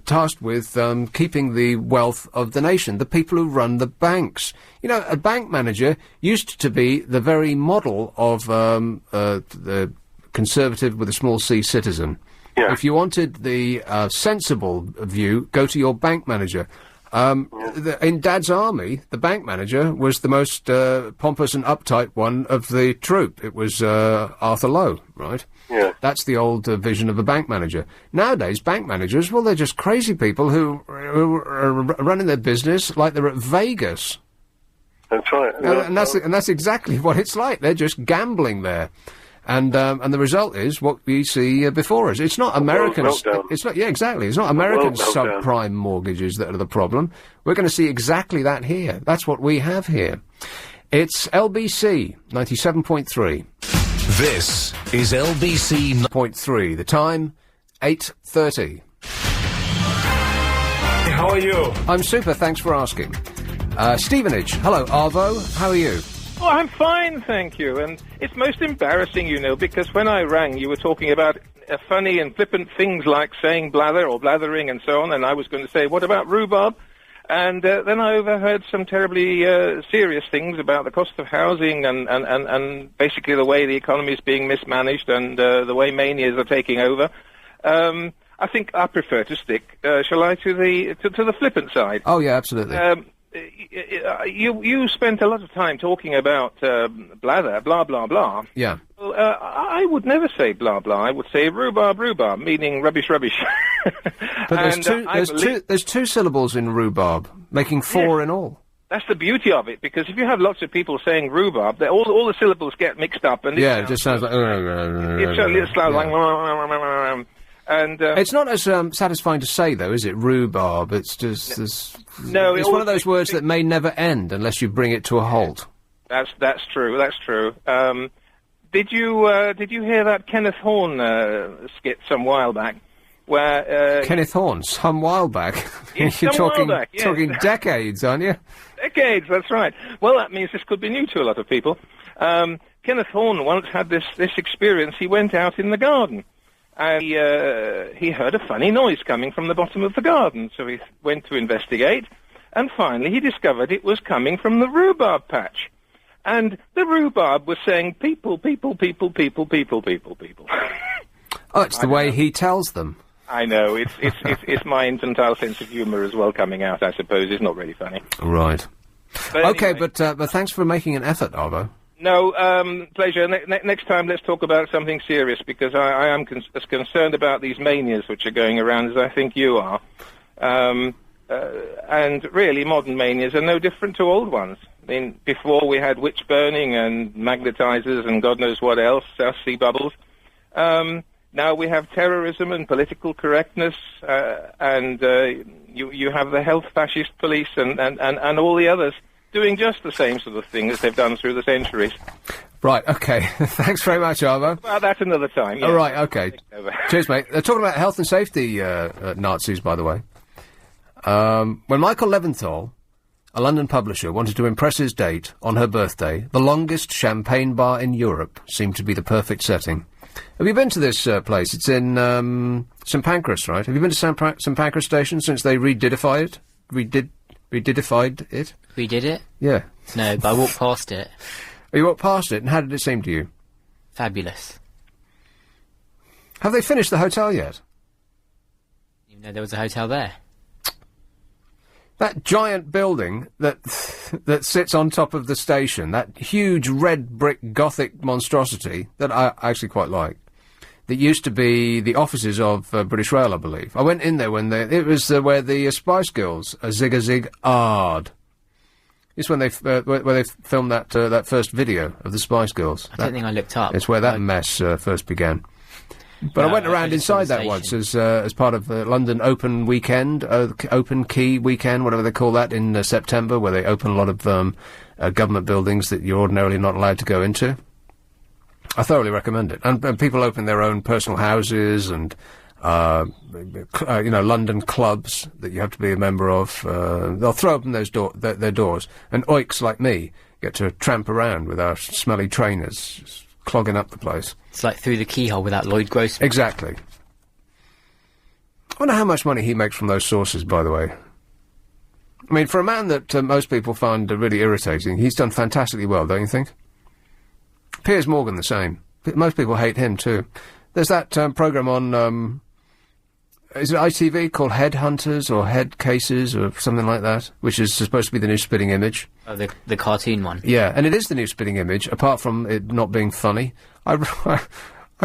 tasked with keeping the wealth of the nation, the people who run the banks. A bank manager used to be the very model of the conservative with a small c citizen. Yeah. If you wanted the sensible view, go to your bank manager. In Dad's army, the bank manager was the most pompous and uptight one of the troop. It was Arthur Lowe, right? Yeah. That's the old vision of a bank manager. Nowadays, bank managers, well, they're just crazy people who are running their business like they're at Vegas. That's right. And that's exactly what it's like. They're just gambling there. And the result is what we see before us. It's not American. It's not. Yeah, exactly. It's not American subprime mortgages that are the problem. We're going to see exactly that here. That's what we have here. It's LBC 97.3. This is LBC 9.3. The time 8:30. How are you? I'm super. Thanks for asking. Stevenage. Hello, Arvo. How are you? Oh, I'm fine, thank you. And it's most embarrassing, because when I rang, you were talking about funny and flippant things like saying blather or blathering and so on, and I was going to say, what about rhubarb? And then I overheard some terribly serious things about the cost of housing and basically the way the economy is being mismanaged and the way manias are taking over. I think I prefer to stick, shall I, to the flippant side. Oh, yeah, absolutely. You spent a lot of time talking about blather, blah, blah, blah. Yeah. Well, I would never say blah, blah. I would say rhubarb, meaning rubbish. But there's two syllables in rhubarb, making 4 in all. That's the beauty of it, because if you have lots of people saying rhubarb, all the syllables get mixed up. And it just sounds like... It's like... And it's not as satisfying to say, though, is it? Rhubarb. It's just no. It's one of those words that may never end unless you bring it to a halt. That's true. That's true. Did you hear that Kenneth Horne skit some while back? Where Kenneth Horne, some while back. Yes, You're some talking while back, yes. talking decades, aren't you? Decades. That's right. Well, that means this could be new to a lot of people. Kenneth Horne once had this experience. He went out in the garden, and he heard a funny noise coming from the bottom of the garden. So he went to investigate, and finally he discovered it was coming from the rhubarb patch. And the rhubarb was saying, people, people, people, people, people, people, people. Oh, it's the way he tells them. I know. It's my infantile sense of humour as well coming out, I suppose. It's not really funny. Right. But okay, anyway. but thanks for making an effort, Arvo. No, pleasure. Next time, let's talk about something serious, because I am as concerned about these manias which are going around as I think you are. And really, modern manias are no different to old ones. I mean, before we had witch burning and magnetizers and God knows what else, South Sea bubbles. Now we have terrorism and political correctness, and you have the health fascist police and all the others doing just the same sort of thing as they've done through the centuries. Right, okay. Thanks very much, Arvo. About that another time. Yeah. All right, okay. Cheers, mate. They're talking about health and safety Nazis, by the way. When Michael Leventhal, a London publisher, wanted to impress his date on her birthday, the longest champagne bar in Europe seemed to be the perfect setting. Have you been to this place? It's in St Pancras, right? Have you been to St Pancras Station since they redidified it? Redidified it? Redid it? Yeah. No, but I walked past it. Oh, you walked past it, and how did it seem to you? Fabulous. Have they finished the hotel yet? Even though there was a hotel there. That giant building that sits on top of the station, that huge red brick Gothic monstrosity that I actually quite like, that used to be the offices of British Rail, I believe. I went in there when it was where the Spice Girls, zig-a-zig-ard. It's when they where they filmed that first video of the Spice Girls. I don't think I looked up. It's where that mess first began. But I went around inside that once as part of the London Open Weekend, Open Key Weekend, whatever they call that, in September, where they open a lot of government buildings that you're ordinarily not allowed to go into. I thoroughly recommend it. And people open their own personal houses and, London clubs that you have to be a member of. They'll throw open their doors. And oiks like me get to tramp around with our smelly trainers, just clogging up the place. It's like through the keyhole without Lloyd Grossman. Exactly. I wonder how much money he makes from those sources, by the way. I mean, for a man that most people find really irritating, he's done fantastically well, don't you think? Piers Morgan, the same. Most people hate him, too. There's that programme on, is it ITV, called Headhunters or Head Cases or something like that, which is supposed to be the new Spitting Image. Oh, the cartoon one. Yeah, and it is the new Spitting Image, apart from it not being funny. I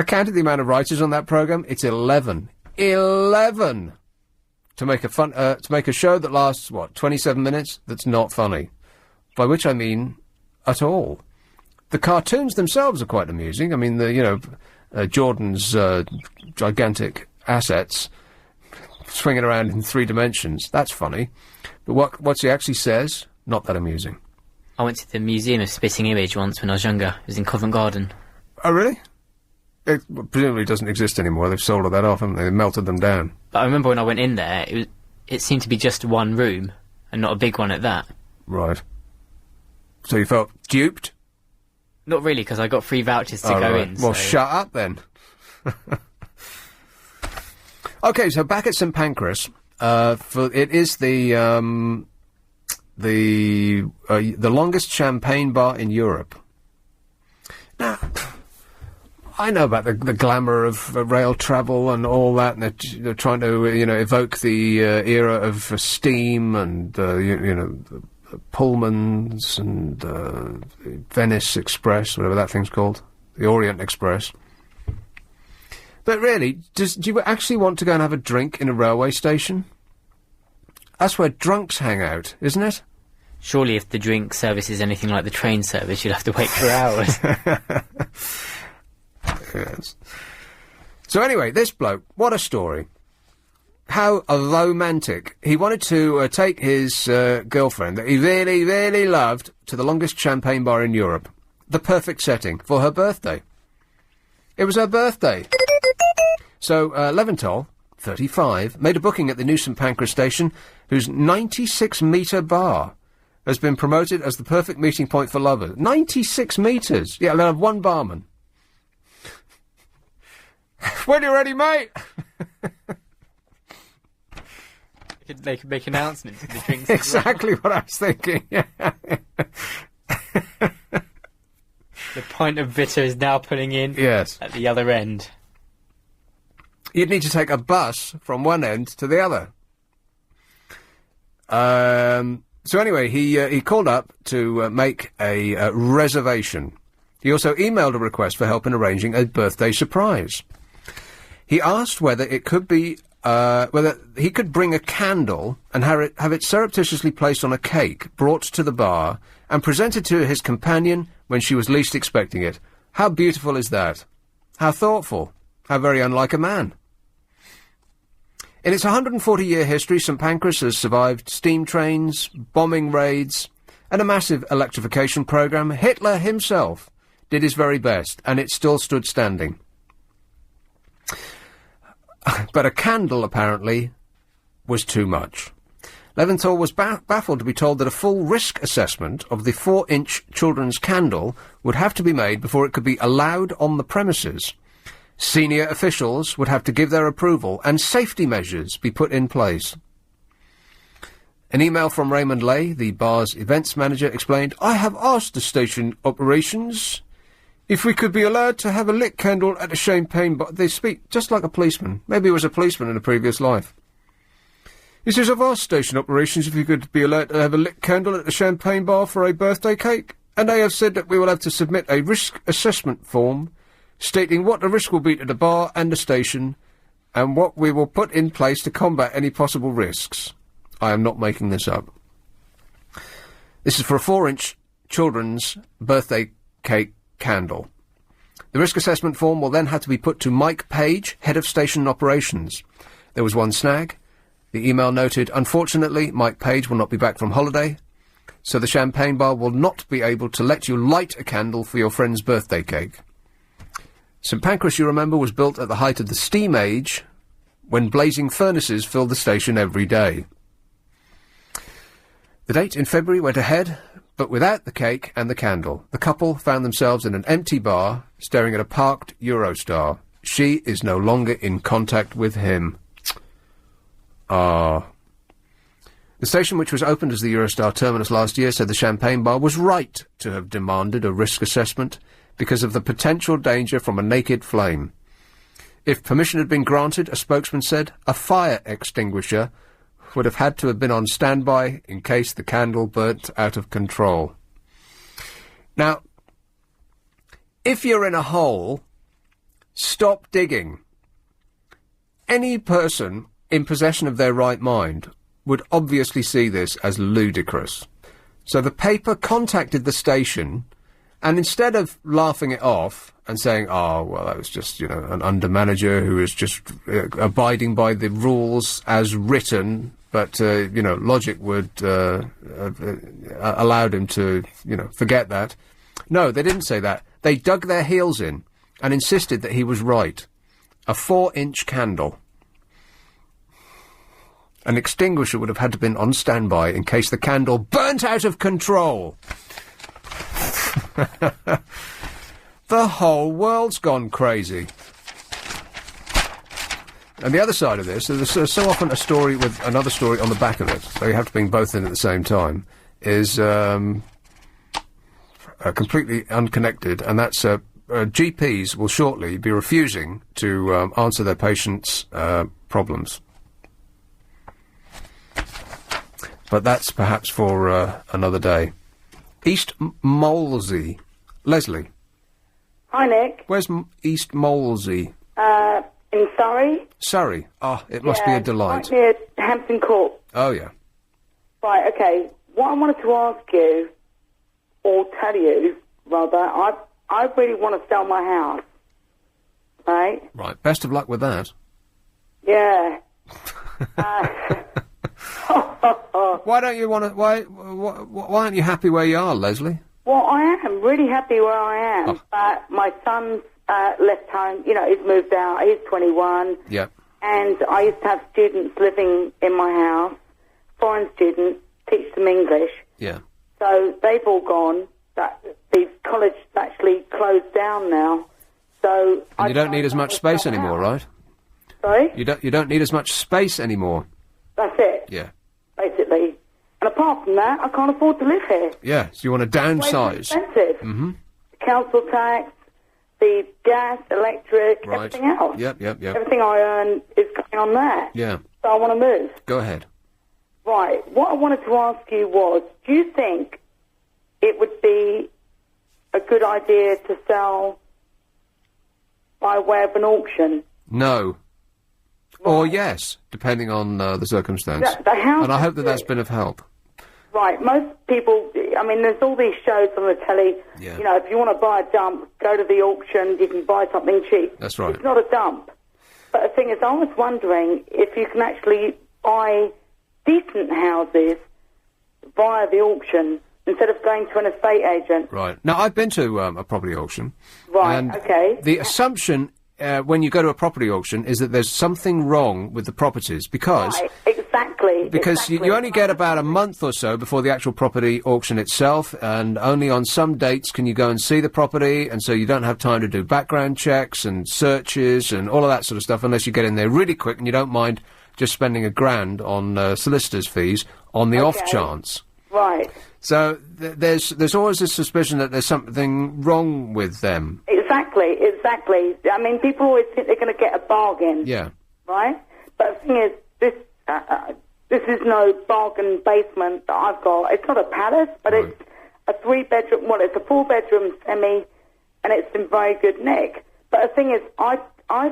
counted the amount of writers on that programme. It's 11. 11! To make a show that lasts, 27 minutes? That's not funny. By which I mean, at all. The cartoons themselves are quite amusing. I mean, Jordan's gigantic assets swinging around in 3 dimensions. That's funny. But what he actually says, not that amusing. I went to the Museum of Spitting Image once when I was younger. It was in Covent Garden. Oh, really? It presumably doesn't exist anymore. They've sold all that off, haven't they? They've melted them down. But I remember when I went in there, it seemed to be just one room, and not a big one at that. Right. So you felt duped? Not really, because I got free vouchers to go in. Well, shut up then. Okay, so back at St Pancras, it is the longest champagne bar in Europe. Now, I know about the glamour of rail travel and all that, and they're trying to, evoke the era of steam and, Pullmans and Venice Express, whatever that thing's called, the Orient Express. But really, do you actually want to go and have a drink in a railway station? That's where drunks hang out, isn't it? Surely if the drink service is anything like the train service, you'd have to wait for hours. Yes. So anyway, this bloke, what a story. How romantic. He wanted to take his girlfriend that he really, really loved to the longest champagne bar in Europe. The perfect setting for her birthday. It was her birthday. So Leventhal, 35, made a booking at the new St Pancras station, whose 96-metre bar has been promoted as the perfect meeting point for lovers. 96 metres! Yeah, they'll have one barman. When you're ready, mate! They could make announcements of the drinks. Exactly what I was thinking. The pint of bitter is now pulling in. Yes. At the other end. You'd need to take a bus from one end to the other. So anyway, he called up to make a reservation. He also emailed a request for help in arranging a birthday surprise. He asked whether it could be whether he could bring a candle and have it surreptitiously placed on a cake, brought to the bar, and presented to his companion when she was least expecting it. How beautiful is that? How thoughtful. How very unlike a man. In its 140-year history, St Pancras has survived steam trains, bombing raids, and a massive electrification programme. Hitler himself did his very best, and it still stood standing. But a candle, apparently, was too much. Leventhal was baffled to be told that a full risk assessment of the 4-inch children's candle would have to be made before it could be allowed on the premises. Senior officials would have to give their approval and safety measures be put in place. An email from Raymond Lay, the bar's events manager, explained, "I have asked the station operations if we could be allowed to have a lit candle at a champagne bar." They speak just like a policeman. Maybe he was a policeman in a previous life. He says, "I've asked station operations if you could be allowed to have a lit candle at a champagne bar for a birthday cake, and they have said that we will have to submit a risk assessment form stating what the risk will be to the bar and the station, and what we will put in place to combat any possible risks." I am not making this up. This is for a 4-inch children's birthday cake candle. The risk assessment form will then have to be put to Mike Page, head of station operations. There was one snag. The email noted, "Unfortunately, Mike Page will not be back from holiday, so the champagne bar will not be able to let you light a candle for your friend's birthday cake." St Pancras, you remember, was built at the height of the steam age, when blazing furnaces filled the station every day. The date in February went ahead, but without the cake and the candle. The couple found themselves in an empty bar, staring at a parked Eurostar. She is no longer in contact with him. Ah. The station, which was opened as the Eurostar terminus last year, said the champagne bar was right to have demanded a risk assessment because of the potential danger from a naked flame. If permission had been granted, a spokesman said, a fire extinguisher would have had to have been on standby in case the candle burnt out of control. Now, if you're in a hole, stop digging. Any person in possession of their right mind would obviously see this as ludicrous. So the paper contacted the station, and instead of laughing it off and saying, "Oh, well, that was just, an under-manager who was just abiding by the rules as written," but, logic would allowed him to, forget that. No, they didn't say that. They dug their heels in and insisted that he was right. A 4-inch candle. An extinguisher would have had to have been on standby in case the candle burnt out of control. The whole world's gone crazy. And the other side of this, there's so often a story with another story on the back of it, so you have to bring both in at the same time, is completely unconnected, and that's GPs will shortly be refusing to answer their patients' problems. But that's perhaps for another day. East Molesey. Leslie. Hi, Nick. Where's East Molesey? In Surrey. Surrey. Ah, it must be a delight. Right near Hampton Court. Oh, yeah. Right, okay. What I wanted to ask you, or tell you, rather, I really want to sell my house. right? Right. Best of luck with that. Yeah. Why don't you want to? Why aren't you happy where you are, Leslie? Well, I am really happy where I am, but my son's left home. You know, he's moved out. He's 21. Yep. And I used to have students living in my house, foreign students, teach them English. Yeah. So they've all gone. The college actually closed down now. So And you don't need as much space anymore, right? Sorry? You don't need as much space anymore. That's it. Yeah. Basically. And apart from that, I can't afford to live here. Yeah. So you want to downsize? It's way too expensive. Mm-hmm. The council tax, the gas, electric, Right. everything else. Yep. Everything I earn is going on that. Yeah. So I want to move. Go ahead. Right. What I wanted to ask you was, do you think it would be a good idea to sell by way of an auction? No. Or yes, depending on the circumstance. The house And I hope that that's been of help. Right. Most people, I mean, there's all these shows on the telly. Yeah. You know, if you want to buy a dump, go to the auction, you can buy something cheap. That's right. It's not a dump. But the thing is, I was wondering if you can actually buy decent houses via the auction instead of going to an estate agent. Right. Now, I've been to a property auction. Right, and okay. The assumption when you go to a property auction is that there's something wrong with the properties because... Right, exactly. Because you only get about a month or so before the actual property auction itself, and only on some dates can you go and see the property, and so you don't have time to do background checks and searches and all of that sort of stuff unless you get in there really quick and you don't mind just spending $1,000 on solicitors' fees on the off chance. Right. So there's always this suspicion that there's something wrong with them. Exactly. I mean, people always think they're going to get a bargain. Yeah. Right? But the thing is, this is no bargain basement that I've got. It's not a palace, but it's a 3-bedroom, well, it's a 4-bedroom semi, and it's in very good nick. But the thing is, I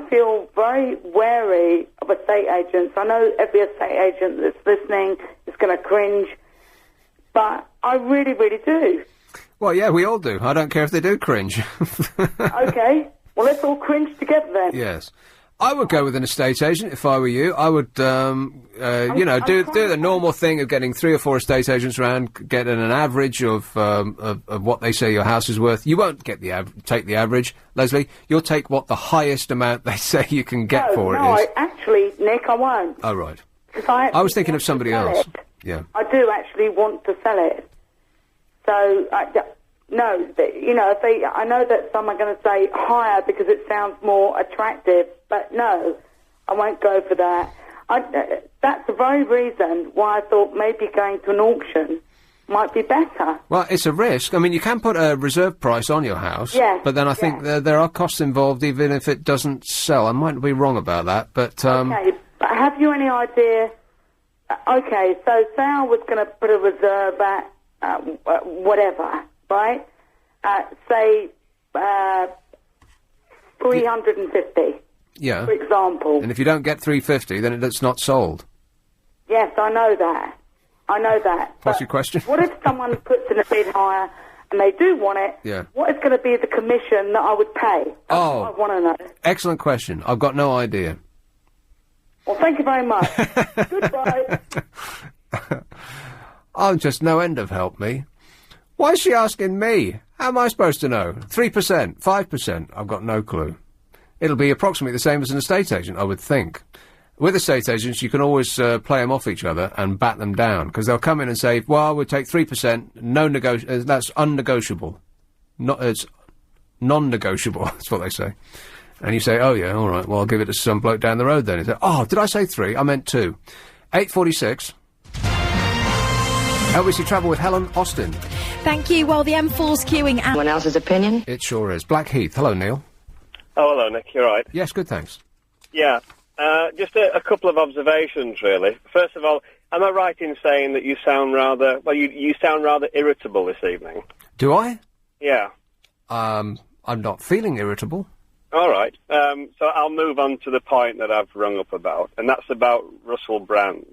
feel very wary of estate agents. I know every estate agent that's listening is going to cringe, but I really, really do. Well, yeah, we all do. I don't care if they do cringe. Okay. Well, let's all cringe together then. Yes. I would go with an estate agent if I were you. I would, do the normal thing of getting 3 or 4 estate agents around, getting an average of what they say your house is worth. You won't get take the average, Leslie. You'll take what the highest amount they say you can get for it is. Actually, Nick, I won't. Oh, right. I was thinking of somebody else. Yeah. I do actually want to sell it. So, I know that some are going to say higher because it sounds more attractive, but no, I won't go for that. That's the very reason why I thought maybe going to an auction might be better. Well, it's a risk. I mean, you can put a reserve price on your house, but then I think there are costs involved even if it doesn't sell. I might be wrong about that, but... Okay, but have you any idea... Okay, so say I was going to put a reserve at whatever, right? Say 350. Yeah. For example. And if you don't get 350, then it's not sold. Yes, I know that. What's your question? What if someone puts in a bid higher and they do want it? Yeah. What is going to be the commission that I would pay? That's what I want to know. Excellent question. I've got no idea. Well, thank you very much. Goodbye. I'm just no end of help me. Why is she asking me? How am I supposed to know? 3%, 5%? I've got no clue. It'll be approximately the same as an estate agent, I would think. With estate agents, you can always play them off each other and bat them down, because they'll come in and say, well, we'll take 3%, that's unnegotiable. It's non-negotiable, that's what they say. And you say, oh, yeah, all right, well, I'll give it to some bloke down the road then. He said, oh, did I say 3? I meant 2. 8:46. LBC Travel with Helen Austin. Thank you. Well, the M4's queuing out. Anyone else's opinion? It sure is. Blackheath. Hello, Neil. Oh, hello, Nick. You're right. Yes, good, thanks. Yeah. Just a couple of observations, really. First of all, am I right in saying that you sound rather... Well, you sound rather irritable this evening? Do I? Yeah. I'm not feeling irritable. All right. So I'll move on to the point that I've rung up about, and that's about Russell Brand.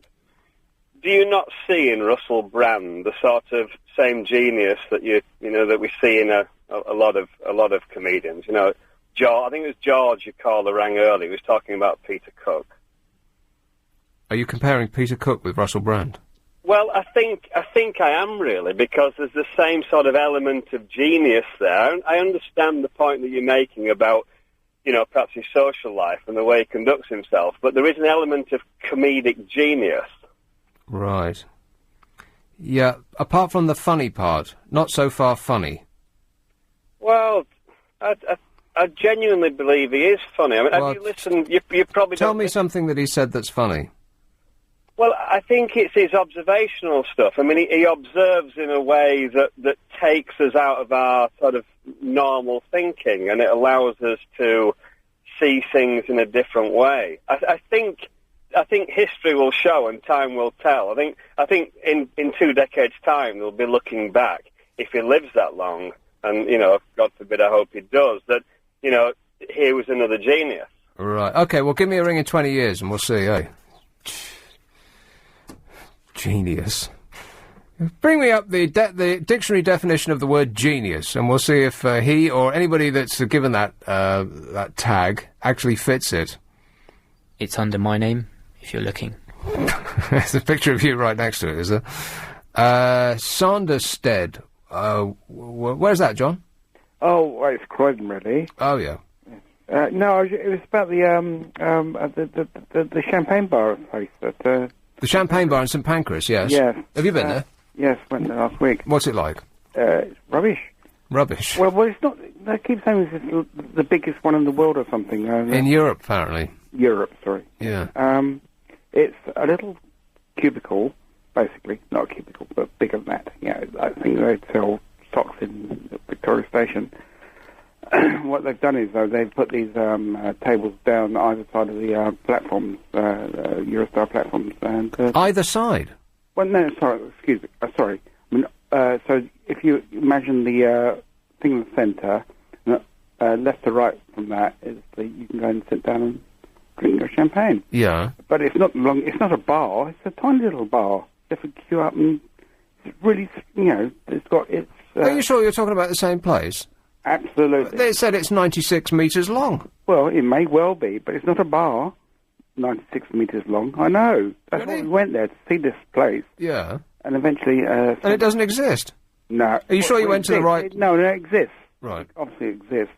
Do you not see in Russell Brand the sort of same genius that that we see in a lot of comedians? You know, George. I think it was George your caller rang earlier. He was talking about Peter Cook. Are you comparing Peter Cook with Russell Brand? Well, I think I am really, because there's the same sort of element of genius there. I understand the point that you're making about, perhaps his social life and the way he conducts himself, but there is an element of comedic genius. Right. Yeah, apart from the funny part, not so far funny. Well, I genuinely believe he is funny. I mean, have you listened? You probably Tell me something that he said that's funny. Well, I think it's his observational stuff. I mean, he observes in a way that takes us out of our sort of normal thinking, and it allows us to see things in a different way. I think history will show and time will tell. I think in 2 decades' time they'll be looking back, if he lives that long, and God forbid, I hope he does, that here was another genius. Right. Okay. Well, give me a ring in 20 years, and we'll see. Eh? Genius. Bring me up the dictionary definition of the word genius, and we'll see if he or anybody that's given that tag actually fits it. It's under my name, if you're looking. There's a picture of you right next to it, is there? Sanderstead. Where's that, John? Oh, well, it's Croydon, really. Oh, yeah. No, it was about the champagne bar place that... The Champagne Bar in St Pancras, yes. Yes. Have you been there? Yes, went there last week. What's it like? It's rubbish. Rubbish? Well, it's not... They keep saying it's the biggest one in the world or something. In Europe, apparently. Europe, sorry. Yeah. It's a little cubicle, basically. Not a cubicle, but bigger than that. I think they sell socks in Victoria Station. What they've done is, though, they've put these tables down either side of the platforms, Eurostar platforms. And either side? Well, no, sorry, excuse me. Sorry. I mean, so if you imagine the thing in the centre, left to right from that is you can go and sit down and drink your champagne. Yeah. But it's not long. It's not a bar. It's a tiny little bar. You have to queue up, and it's really, it's got its. Are you sure you're talking about the same place? Absolutely. They said it's 96 metres long. Well, it may well be, but it's not a bar. 96 metres long. I know. That's why we went there, to see this place. Yeah. And eventually... and it doesn't exist? No. Are you sure you went to the right... No, it exists. Right. Obviously it exists.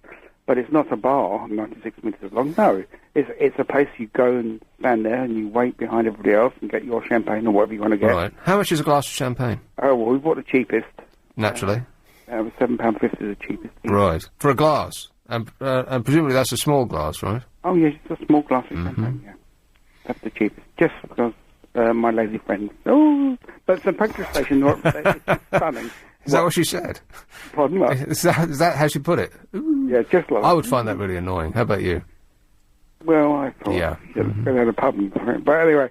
But it's not a bar, 96 metres long. No. It's a place you go and stand there and you wait behind everybody else and get your champagne or whatever you want to get. Right. How much is a glass of champagne? Oh, well, we bought the cheapest. Naturally. £7.50 is the cheapest. Right. For a glass? And presumably that's a small glass, right? Oh, yes, it's a small glass of champagne, yeah. That's the cheapest. Just because my lazy friend... Oh, but the petrol station, it's stunning. Is that what she said? Pardon what? Is that how she put it? Ooh. Yeah, just like... I would find that really annoying. How about you? Well, I thought... Yeah. Go down the pub and... But anyway,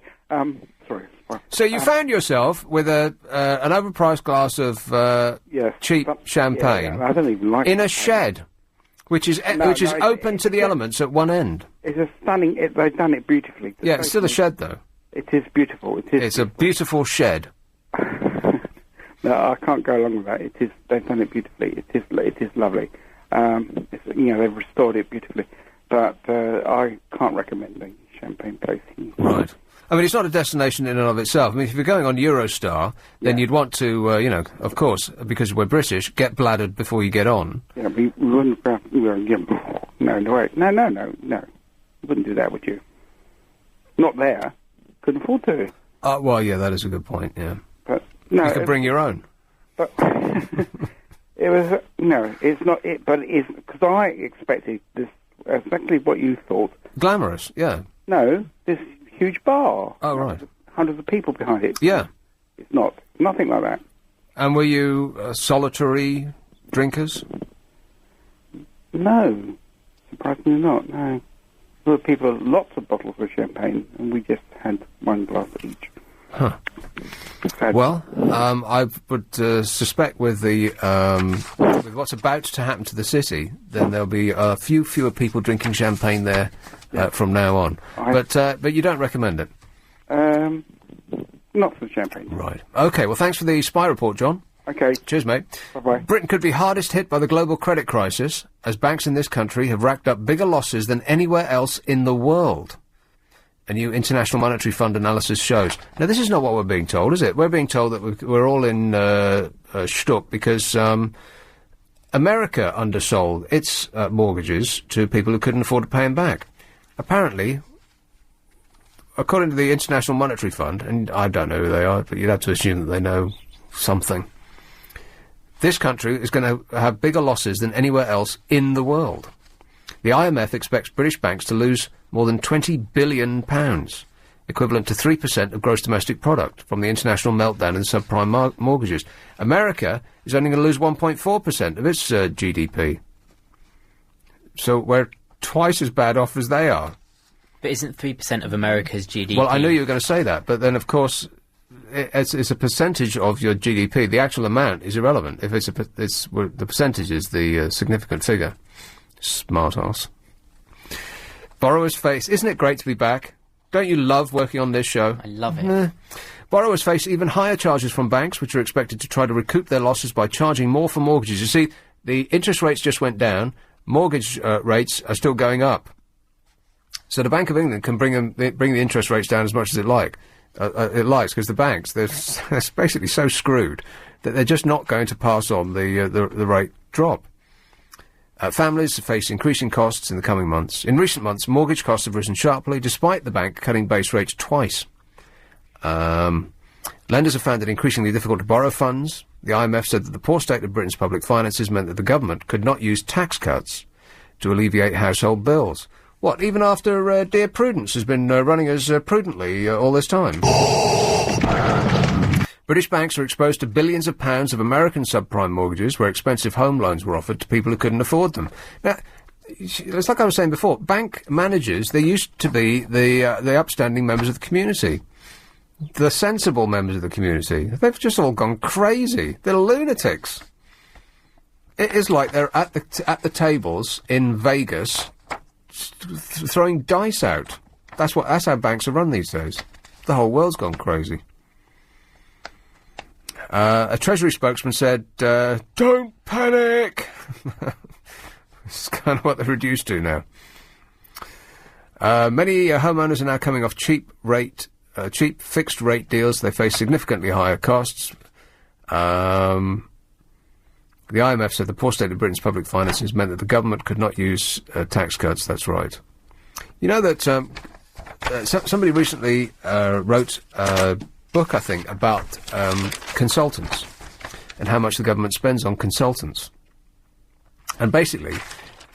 sorry. So you found yourself with an overpriced glass of cheap champagne I don't even like in a shed, which is open to the elements at one end. It's a stunning... they've done it beautifully. Yeah, it's still a shed, though. It is beautiful. It's a beautiful shed. No, I can't go along with that. They've done it beautifully. It is lovely. They've restored it beautifully. But I can't recommend the champagne place. Right. I mean, it's not a destination in and of itself. I mean, if you're going on Eurostar, then you'd want to, of course, because we're British, get bladdered before you get on. Yeah, we wouldn't... No. You wouldn't do that, would you? Not there. Couldn't afford to. Well, yeah, that is a good point, yeah. But, no... You could bring your own. But... It was... No, it's not it, but it is... Because I expected this... Exactly what you thought. Glamorous, yeah. No, this... huge bar. Oh, right. Hundreds of people behind it. Yeah. It's not. Nothing like that. And were you solitary drinkers? No. Surprisingly not, no. There were people, lots of bottles of champagne, and we just had one glass each. Huh. Well, I would suspect with with what's about to happen to the city, then there'll be a few fewer people drinking champagne there from now on. But you don't recommend it? Not for champagne. Right. Okay, well, thanks for the spy report, John. Okay. Cheers, mate. Bye-bye. Britain could be hardest hit by the global credit crisis, as banks in this country have racked up bigger losses than anywhere else in the world. A new International Monetary Fund analysis shows. Now, this is not what we're being told, is it? We're being told that we're all in shtuck because America undersold its mortgages to people who couldn't afford to pay them back. Apparently, according to the International Monetary Fund, and I don't know who they are, but you'd have to assume that they know something, this country is going to have bigger losses than anywhere else in the world. The IMF expects British banks to lose more than £20 billion, equivalent to 3% of gross domestic product, from the international meltdown in subprime mortgages. America is only going to lose 1.4% of its GDP. So we're twice as bad off as they are. But isn't 3% of America's GDP? Well, I knew you were going to say that, but then, of course, it's a percentage of your GDP. The actual amount is irrelevant. If the percentage is the significant figure. Smart ass. Borrowers face... Isn't it great to be back? Don't you love working on this show? I love it. Borrowers face even higher charges from banks, which are expected to try to recoup their losses by charging more for mortgages. You see, the interest rates just went down. Mortgage rates are still going up. So the Bank of England can bring the interest rates down as much as it likes, because the banks, they're basically so screwed that they're just not going to pass on the rate drop. Families face increasing costs in the coming months. In recent months, mortgage costs have risen sharply, despite the bank cutting base rates twice. Lenders have found it increasingly difficult to borrow funds. The IMF said that the poor state of Britain's public finances meant that the government could not use tax cuts to alleviate household bills. What, even after Dear Prudence has been running as prudently all this time? British banks are exposed to billions of pounds of American subprime mortgages where expensive home loans were offered to people who couldn't afford them. Now, it's like I was saying before, bank managers, they used to be the upstanding members of the community. The sensible members of the community. They've just all gone crazy. They're lunatics. It is like they're at the tables in Vegas throwing dice out. That's how banks are run these days. The whole world's gone crazy. A Treasury spokesman said, "Don't panic." It's kind of what they're reduced to now. Many homeowners are now coming off cheap fixed rate deals. They face significantly higher costs. The IMF said the poor state of Britain's public finances meant that the government could not use tax cuts. That's right. You know that somebody recently wrote a book, I think, about consultants and how much the government spends on consultants. And basically,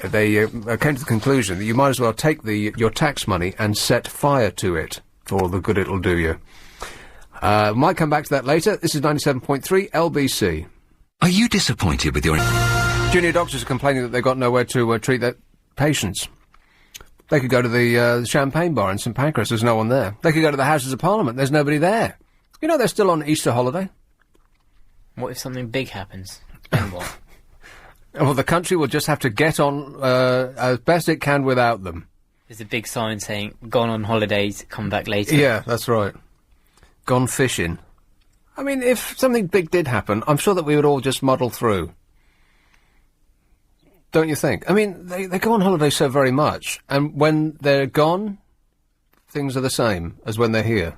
they came to the conclusion that you might as well take your tax money and set fire to it for all the good it'll do you. Might come back to that later. This is 97.3 LBC. Are you disappointed with your... Junior doctors are complaining that they've got nowhere to treat their patients. They could go to the Champagne Bar in St Pancras. There's no one there. They could go to the Houses of Parliament. There's nobody there. You know they're still on Easter holiday. What if something big happens? Then what? Well, the country will just have to get on as best it can without them. There's a big sign saying, "Gone on holidays, come back later." Yeah, that's right. Gone fishing. I mean, if something big did happen, I'm sure that we would all just muddle through. Don't you think? I mean, they go on holiday so very much, and when they're gone, things are the same as when they're here.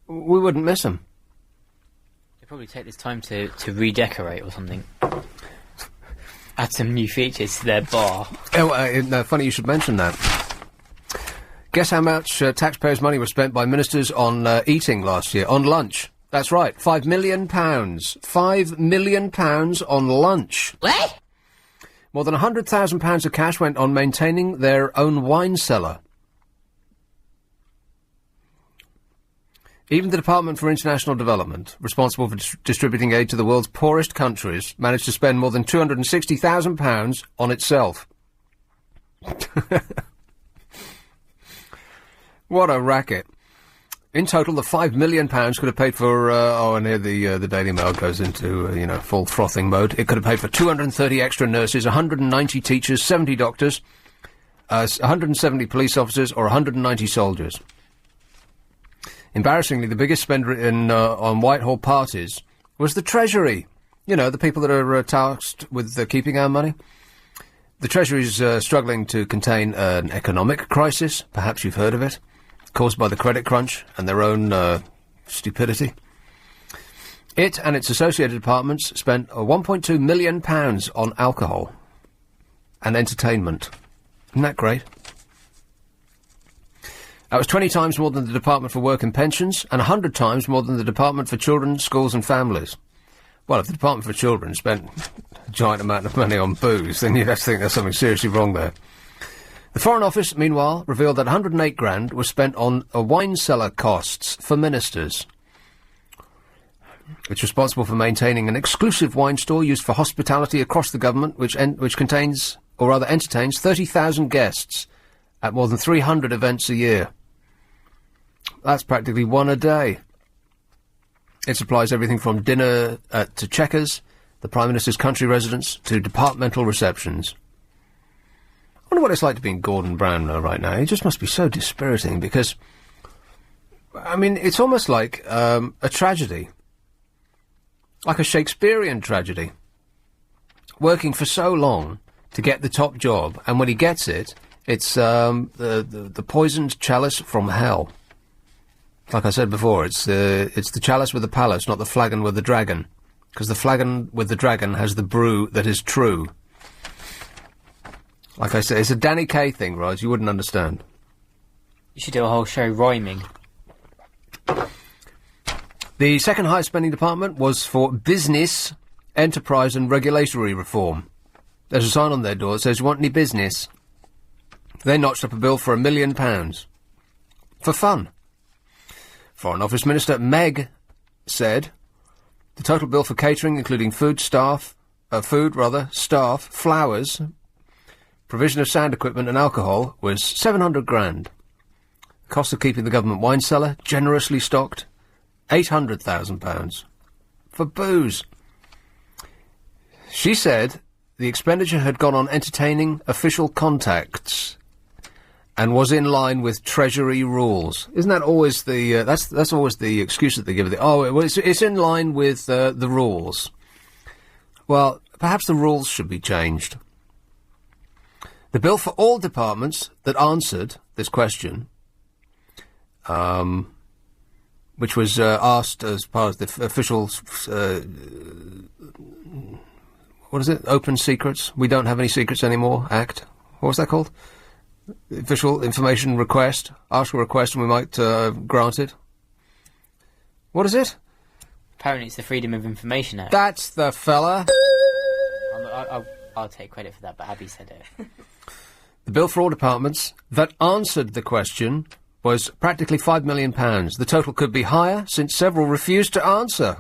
We wouldn't miss them. They probably take this time to redecorate or something. Add some new features to their bar. Oh, funny you should mention that. Guess how much taxpayers' money was spent by ministers on eating last year? On lunch. That's right, £5 million. £5 million on lunch. What? More than £100,000 of cash went on maintaining their own wine cellar. Even the Department for International Development, responsible for distributing aid to the world's poorest countries, managed to spend more than £260,000 on itself. What a racket. In total, the £5 million could have paid for, and here the Daily Mail goes into, full frothing mode. It could have paid for 230 extra nurses, 190 teachers, 70 doctors, 170 police officers, or 190 soldiers. Embarrassingly, the biggest spend on Whitehall parties was the Treasury. You know, the people that are tasked with keeping our money. The Treasury's struggling to contain an economic crisis. Perhaps you've heard of it. Caused by the credit crunch and their own stupidity. It and its associated departments spent £1.2 million on alcohol and entertainment. Isn't that great? That was 20 times more than the Department for Work and Pensions and 100 times more than the Department for Children, Schools and Families. Well, if the Department for Children spent a giant amount of money on booze, then you'd have to think there's something seriously wrong there. The Foreign Office, meanwhile, revealed that 108 grand was spent on wine cellar costs for ministers. It's responsible for maintaining an exclusive wine store used for hospitality across the government, which contains, or rather entertains, 30,000 guests at more than 300 events a year. That's practically one a day. It supplies everything from dinner to Chequers, the Prime Minister's country residence, to departmental receptions. I wonder what it's like to be in Gordon Brown right now. It just must be so dispiriting because, I mean, it's almost like a tragedy. Like a Shakespearean tragedy. Working for so long to get the top job, and when he gets it, it's the poisoned chalice from hell. Like I said before, it's the chalice with the palace, not the flagon with the dragon. Because the flagon with the dragon has the brew that is true. Like I said, it's a Danny Kaye thing, Raj, you wouldn't understand. You should do a whole show rhyming. The second highest spending department was for business, enterprise and regulatory reform. There's a sign on their door that says, "You want any business?" They notched up a bill for £1 million. For fun. Foreign Office Minister Meg said the total bill for catering, including staff, flowers, provision of sound equipment and alcohol, was 700 grand. The cost of keeping the government wine cellar, generously stocked, £800,000. For booze. She said the expenditure had gone on entertaining official contacts and was in line with Treasury rules. Isn't that always the... that's always the excuse that they give. It's in line with the rules. Well, perhaps the rules should be changed. The bill for all departments that answered this question, which was asked as part of the official... what is it? Open Secrets? We Don't Have Any Secrets Anymore Act. What was that called? Official information request. Ask a request and we might grant it. What is it? Apparently it's the Freedom of Information Act. That's the fella. I'll take credit for that, but Abby said it. The bill for all departments that answered the question was practically £5 million. The total could be higher, since several refused to answer.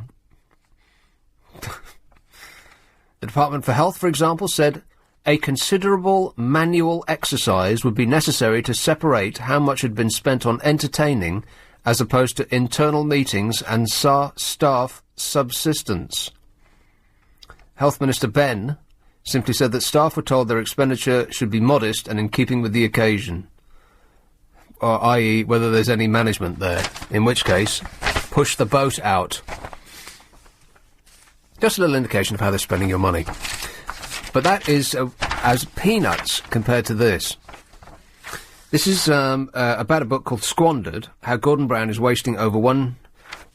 The Department for Health, for example, said a considerable manual exercise would be necessary to separate how much had been spent on entertaining as opposed to internal meetings and staff subsistence. Health Minister Ben simply said that staff were told their expenditure should be modest and in keeping with the occasion. Or, i.e., whether there's any management there, in which case, push the boat out. Just a little indication of how they're spending your money. But that is as peanuts compared to this. This is about a book called Squandered, How Gordon Brown is Wasting Over £1...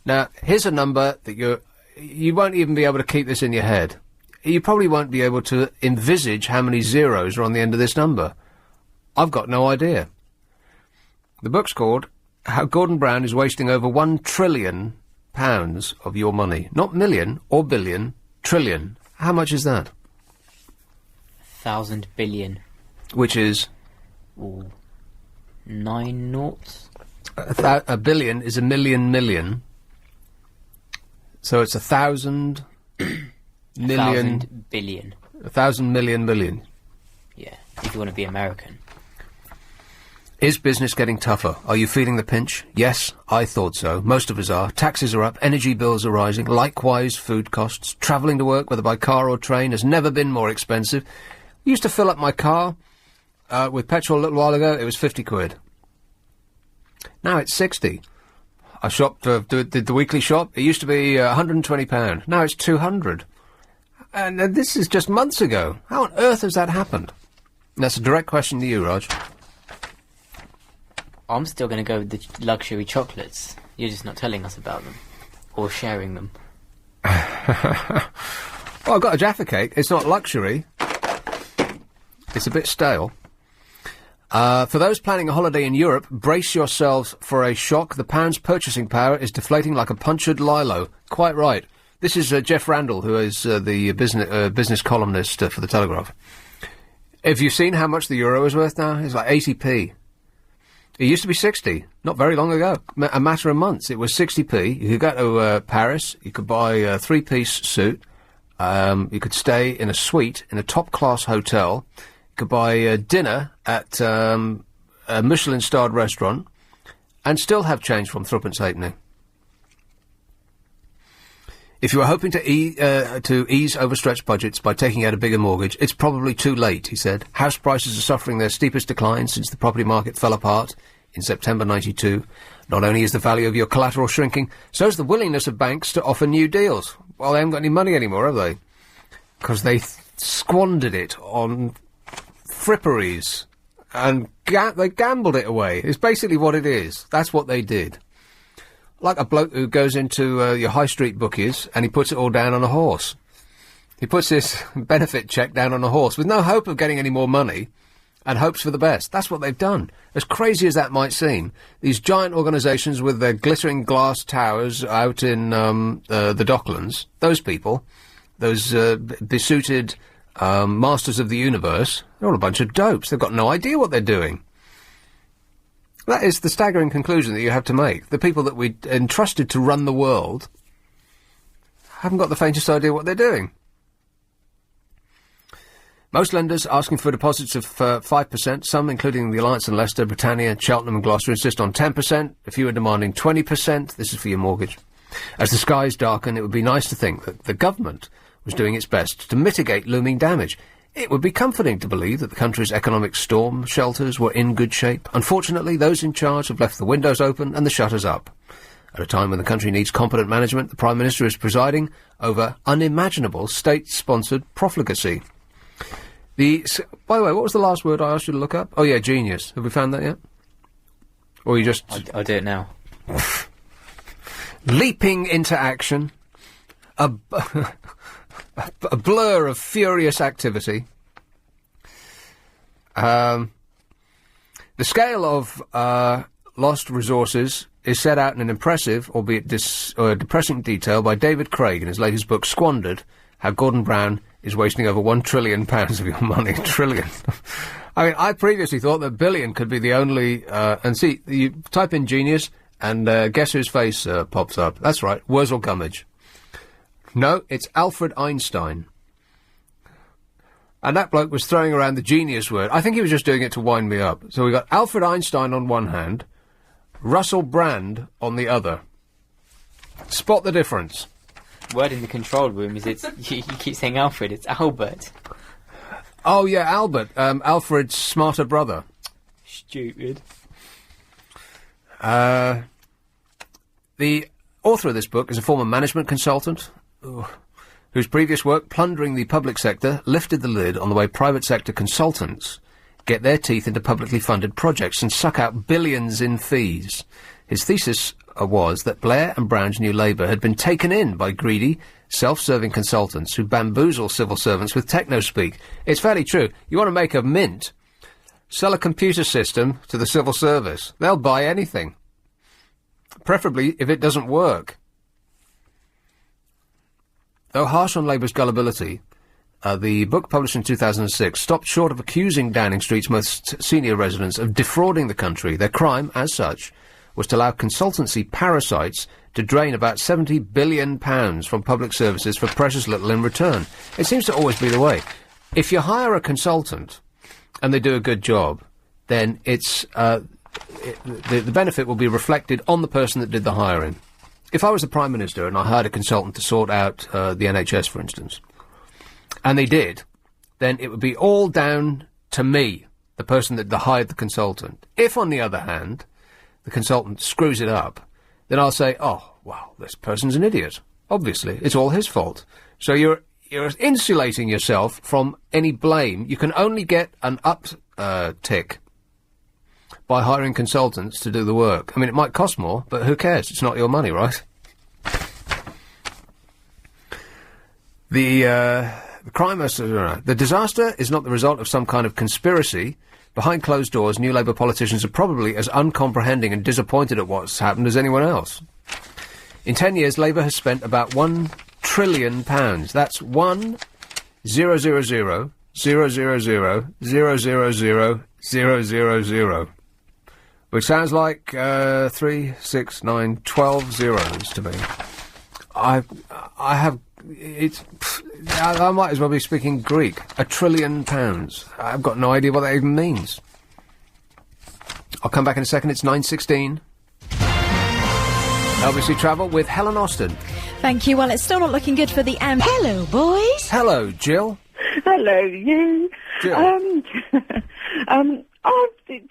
Now, here's a number that you won't even be able to keep this in your head. You probably won't be able to envisage how many zeros are on the end of this number. I've got no idea. The book's called How Gordon Brown is Wasting Over £1 trillion of your money. Not million or billion, trillion. How much is that? 1,000 billion. Which is? Ooh, 9 noughts. A billion is a million. So it's 1,000 million... 1,000 billion. 1,000 million. Yeah, if you want to be American. Is business getting tougher? Are you feeling the pinch? Yes, I thought so. Most of us are. Taxes are up, energy bills are rising, likewise food costs. Travelling to work, whether by car or train, has never been more expensive. I used to fill up my car with petrol a little while ago. It was 50 quid. Now it's 60. I shopped, did the weekly shop. It used to be £120. Now it's 200. And this is just months ago. How on earth has that happened? And that's a direct question to you, Raj. I'm still going to go with the luxury chocolates. You're just not telling us about them. Or sharing them. Well, I've got a Jaffa cake. It's not luxury. It's a bit stale. For those planning a holiday in Europe, brace yourselves for a shock. The pound's purchasing power is deflating like a punctured lilo. Quite right. This is Jeff Randall, who is the business columnist for The Telegraph. Have you seen how much the euro is worth now? It's like 80p. It used to be 60, not very long ago. A matter of months. It was 60p. You could go to Paris. You could buy a three-piece suit. You could stay in a suite in a top-class hotel. You could buy dinner at a Michelin-starred restaurant and still have change from threepence halfpenny. If you were hoping to ease overstretched budgets by taking out a bigger mortgage, it's probably too late, he said. House prices are suffering their steepest decline since the property market fell apart in September 92. Not only is the value of your collateral shrinking, so is the willingness of banks to offer new deals. Well, they haven't got any money anymore, have they? Because they squandered it on fripperies and they gambled it away. It's basically what it is. That's what they did. Like a bloke who goes into your high street bookies and he puts it all down on a horse. He puts his benefit check down on a horse with no hope of getting any more money and hopes for the best. That's what they've done. As crazy as that might seem, these giant organisations with their glittering glass towers out in the Docklands, those people, those besuited masters of the universe, they're all a bunch of dopes. They've got no idea what they're doing. That is the staggering conclusion that you have to make. The people that we entrusted to run the world haven't got the faintest idea what they're doing. Most lenders asking for deposits of 5%, some, including the Alliance and Leicester, Britannia, Cheltenham and Gloucester, insist on 10%. A few are demanding 20%. This is for your mortgage. As the skies darken, it would be nice to think that the government was doing its best to mitigate looming damage. It would be comforting to believe that the country's economic storm shelters were in good shape. Unfortunately, those in charge have left the windows open and the shutters up. At a time when the country needs competent management, the Prime Minister is presiding over unimaginable state-sponsored profligacy. By the way, what was the last word I asked you to look up? Oh, yeah, genius. Have we found that yet? Or you just... I'll do it now. Leaping into action. A blur of furious activity. The scale of lost resources is set out in an impressive, albeit depressing detail by David Craig in his latest book, Squandered, How Gordon Brown is Wasting Over £1 trillion of your money. Trillion. I mean, I previously thought that billion could be the only... and see, you type in genius, and guess whose face pops up? That's right, Wurzel Gummidge. No, it's Alfred Einstein. And that bloke was throwing around the genius word. I think he was just doing it to wind me up. So we got Alfred Einstein on one hand, Russell Brand on the other. Spot the difference. Word in the control room is you keep saying Alfred, it's Albert. Oh, yeah, Albert. Alfred's smarter brother. Stupid. The author of this book is a former management consultant whose previous work, plundering the public sector, lifted the lid on the way private sector consultants get their teeth into publicly funded projects and suck out billions in fees. His thesis was that Blair and Brown's New Labour had been taken in by greedy, self-serving consultants who bamboozle civil servants with techno-speak. It's fairly true. You want to make a mint, sell a computer system to the civil service. They'll buy anything. Preferably if it doesn't work. Though harsh on Labour's gullibility, the book published in 2006 stopped short of accusing Downing Street's most senior residents of defrauding the country. Their crime, as such, was to allow consultancy parasites to drain about £70 billion from public services for precious little in return. It seems to always be the way. If you hire a consultant and they do a good job, then it's the benefit will be reflected on the person that did the hiring. If I was the Prime Minister and I hired a consultant to sort out the NHS, for instance, and they did, then it would be all down to me, the person that hired the consultant. If, on the other hand, the consultant screws it up, then I'll say, oh, well, this person's an idiot. Obviously, it's all his fault. So you're insulating yourself from any blame. You can only get an uptick by hiring consultants to do the work. I mean, it might cost more, but who cares? It's not your money, right? The disaster is not the result of some kind of conspiracy. Behind closed doors, New Labour politicians are probably as uncomprehending and disappointed at what's happened as anyone else. In 10 years, Labour has spent about £1 trillion. That's 1,000,000,000,000,000, which sounds like 3, 6, 9, 12 zeros to me. I might as well be speaking Greek. £1 trillion. I've got no idea what that even means. I'll come back in a second. It's 9:16. LBC Travel with Helen Austin. Thank you. Well, it's still not looking good for the Hello, boys. Hello, Jill. Hello, you. Jill.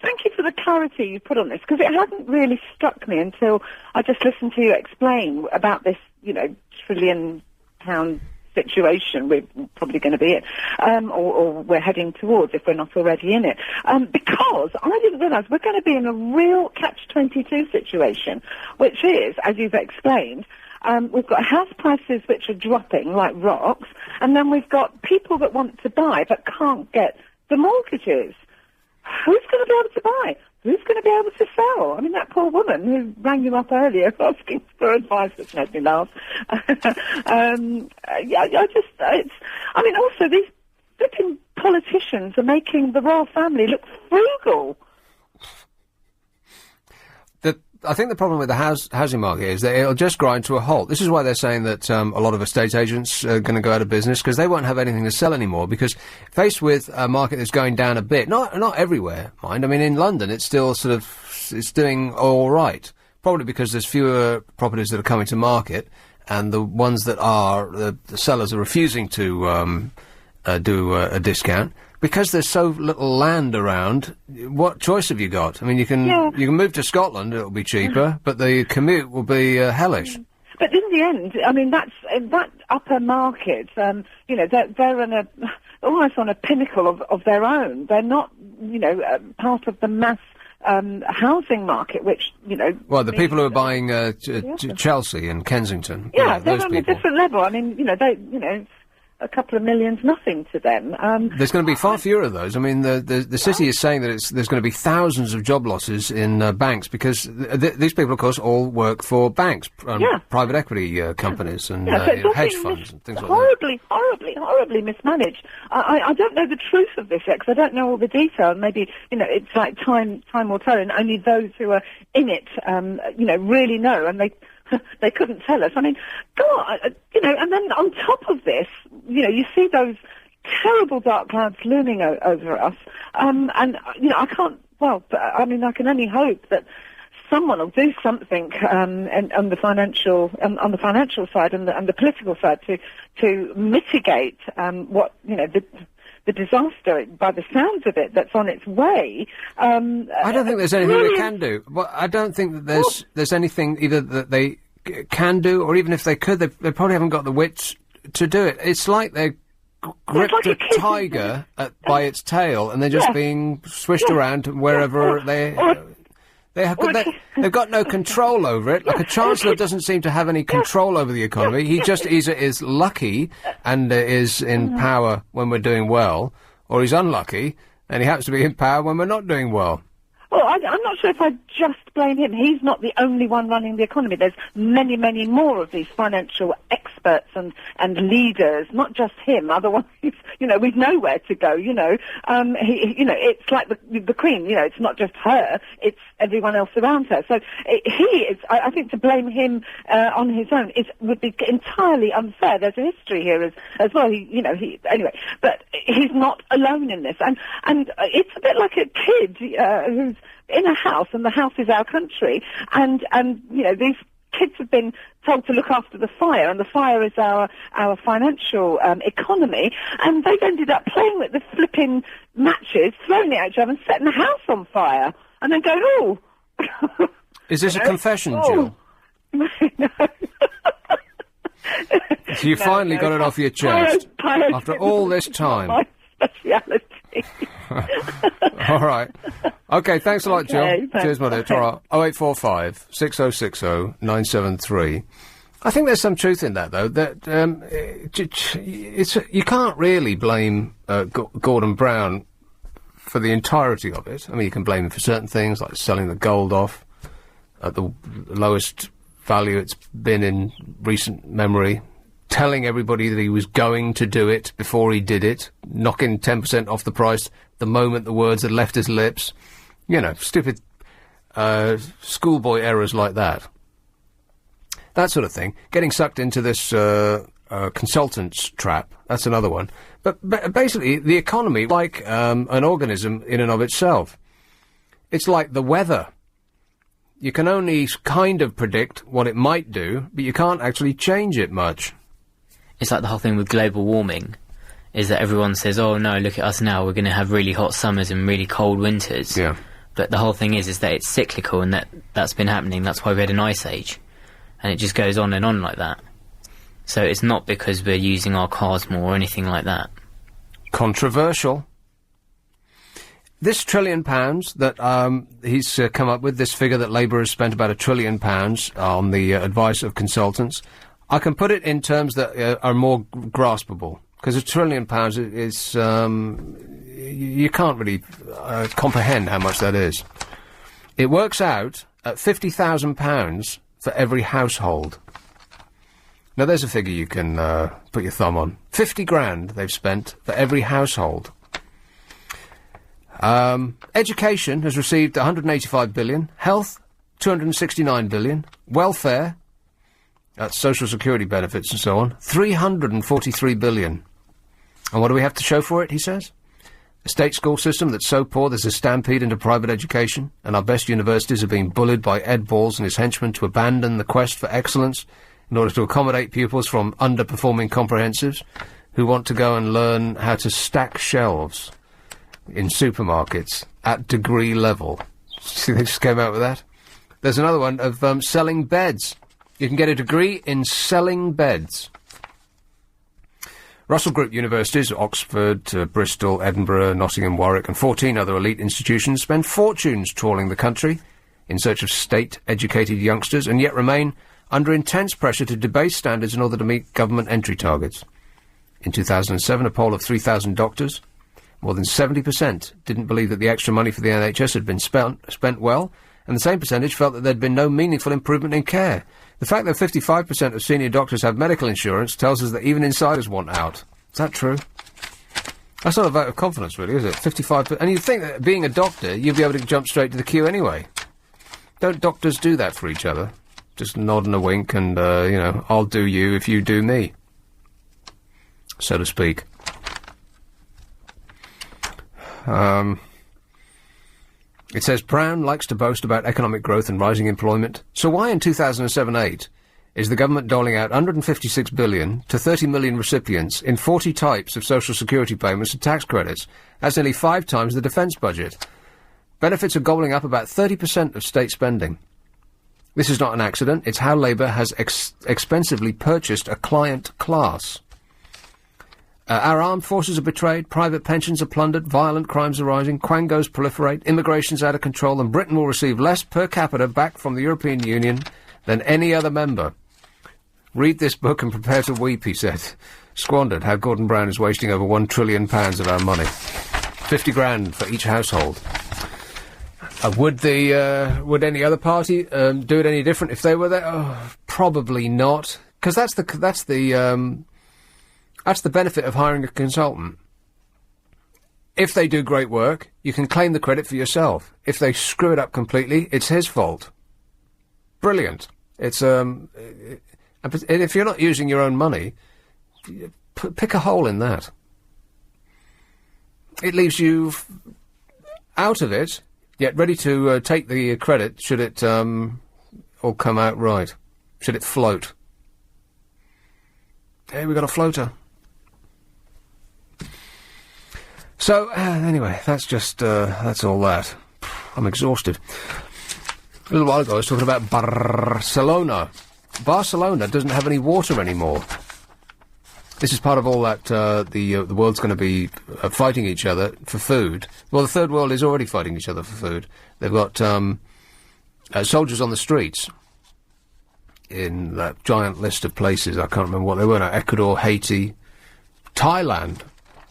Thank you for the clarity you put on this, because it hadn't really struck me until I just listened to you explain about this, £1 trillion situation we're probably going to be in, or we're heading towards if we're not already in it. Because I didn't realise we're going to be in a real catch-22 situation, which is, as you've explained, we've got house prices which are dropping like rocks, and then we've got people that want to buy but can't get the mortgages. Who's going to be able to buy? Who's going to be able to sell? I mean, that poor woman who rang you up earlier asking for advice, which made me laugh. Also these flipping politicians are making the royal family look frugal. I think the problem with the housing market is that it'll just grind to a halt. This is why they're saying that a lot of estate agents are going to go out of business, because they won't have anything to sell anymore, because faced with a market that's going down a bit, not everywhere, mind. I mean, in London it's still it's doing all right, probably because there's fewer properties that are coming to market, and the ones that are, the sellers are refusing to do a discount. Because there's so little land around, what choice have you got? I mean, you can move to Scotland, it'll be cheaper, but the commute will be hellish. But in the end, I mean, that upper market, they're almost on a pinnacle of their own. They're not, part of the mass housing market, which, Well, the people who are buying Chelsea and Kensington. Yeah, they're those on people. a different level. I mean, a couple of million's nothing to them. There's going to be far fewer of those. I mean, the city is saying that there's going to be thousands of job losses in banks, because these people, of course, all work for banks, private equity companies and hedge funds and things like that. Horribly mismanaged. I don't know the truth of this yet, because I don't know all the detail. Maybe, it's like time will tell, and only those who are in it, really know, and they couldn't tell us. I mean, God, and then on top of this, you see those terrible dark clouds looming over us, and I can't. Well, I can only hope that someone will do something on the financial side and the political side to mitigate what the disaster, by the sounds of it, that's on its way. I don't think there's anything they can do. Well, I don't think that there's anything either that they can do, or even if they could, they probably haven't got the wits to do it. It's like they gripped like a tiger by its tail, and they're just being swished around to wherever they've got no control over it. Like a chancellor doesn't seem to have any control over the economy. He just either is lucky and is in power when we're doing well, or he's unlucky and he happens to be in power when we're not doing well. Well, I'm not sure if I just blame him. He's not the only one running the economy. There's many, many more of these financial experts and leaders, not just him. Otherwise, we'd know where to go. It's like the Queen. It's not just her; it's everyone else around her. So he is. I think to blame him on his own would be entirely unfair. There's a history here as well. Anyway, but he's not alone in this, and it's a bit like a kid who's in a house, and the house is our country, and these kids have been told to look after the fire, and the fire is our financial economy, and they've ended up playing with the flipping matches, throwing it at each other and setting the house on fire, and then going, oh. Is this a confession, Jill? know. So you finally got it off your chest after all this time. My speciality. All right. Okay, thanks a lot, Jill. Okay, thanks. Cheers, my dear. Ta-ra. 0845 6060 973. I think there's some truth in that, though, that you can't really blame Gordon Brown for the entirety of it. I mean, you can blame him for certain things, like selling the gold off at the lowest value it's been in recent memory, telling everybody that he was going to do it before he did it, knocking 10% off the price the moment the words had left his lips. You know, stupid schoolboy errors like that. That sort of thing. Getting sucked into this consultants trap, that's another one. But basically, the economy, like an organism in and of itself, it's like the weather. You can only kind of predict what it might do, but you can't actually change it much. It's like the whole thing with global warming, is that everyone says, oh no, look at us now, we're going to have really hot summers and really cold winters. Yeah. But the whole thing is that it's cyclical, and that's been happening. That's why we had an ice age. And it just goes on and on like that. So it's not because we're using our cars more or anything like that. Controversial. This £1 trillion that he's come up with, this figure that Labour has spent about £1 trillion on the advice of consultants, I can put it in terms that are more graspable. Because £1 trillion is, you can't really comprehend how much that is. It works out at £50,000 for every household. Now there's a figure you can put your thumb on. 50 grand they've spent for every household. Education has received 185 billion. Health, 269 billion. Welfare, that's social security benefits and so on, 343 billion. And what do we have to show for it, he says? A state school system that's so poor there's a stampede into private education, and our best universities are being bullied by Ed Balls and his henchmen to abandon the quest for excellence in order to accommodate pupils from underperforming comprehensives who want to go and learn how to stack shelves in supermarkets at degree level. See, they just came out with that. There's another one of selling beds. You can get a degree in selling beds. Russell Group universities, Oxford, Bristol, Edinburgh, Nottingham, Warwick and 14 other elite institutions spend fortunes trawling the country in search of state-educated youngsters and yet remain under intense pressure to debase standards in order to meet government entry targets. In 2007, a poll of 3,000 doctors, more than 70% didn't believe that the extra money for the NHS had been spent well, and the same percentage felt that there'd been no meaningful improvement in care. The fact that 55% of senior doctors have medical insurance tells us that even insiders want out. Is that true? That's not a vote of confidence, really, is it? 55%. And you'd think that being a doctor, you'd be able to jump straight to the queue anyway. Don't doctors do that for each other? Just nod and a wink and, you know, I'll do you if you do me. So to speak. It says Brown likes to boast about economic growth and rising employment. So why in 2007-8 is the government doling out £156 billion to 30 million recipients in 40 types of social security payments and tax credits? That's nearly 5 times the defence budget. Benefits are gobbling up about 30% of state spending. This is not an accident. It's how Labour has expensively purchased a client class. Our armed forces are betrayed, private pensions are plundered, violent crimes are rising, quangos proliferate, immigration's out of control, and Britain will receive less per capita back from the European Union than any other member. Read this book and prepare to weep, he said. Squandered how Gordon Brown is wasting over £1 trillion of our money. 50 grand for each household. Would any other party do it any different if they were there? Oh, probably not, because that's the benefit of hiring a consultant. If they do great work, you can claim the credit for yourself. If they screw it up completely, it's his fault. Brilliant. It's and if you're not using your own money, pick a hole in that. It leaves you out of it, yet ready to take the credit should it all come out right. Should it float. Hey, we got a floater. So, anyway, that's just, that's all that. I'm exhausted. A little while ago I was talking about Barcelona. Barcelona doesn't have any water anymore. This is part of all that the world's going to be fighting each other for food. Well, the third world is already fighting each other for food. They've got soldiers on the streets in that giant list of places. I can't remember what they were now. Ecuador, Haiti, Thailand,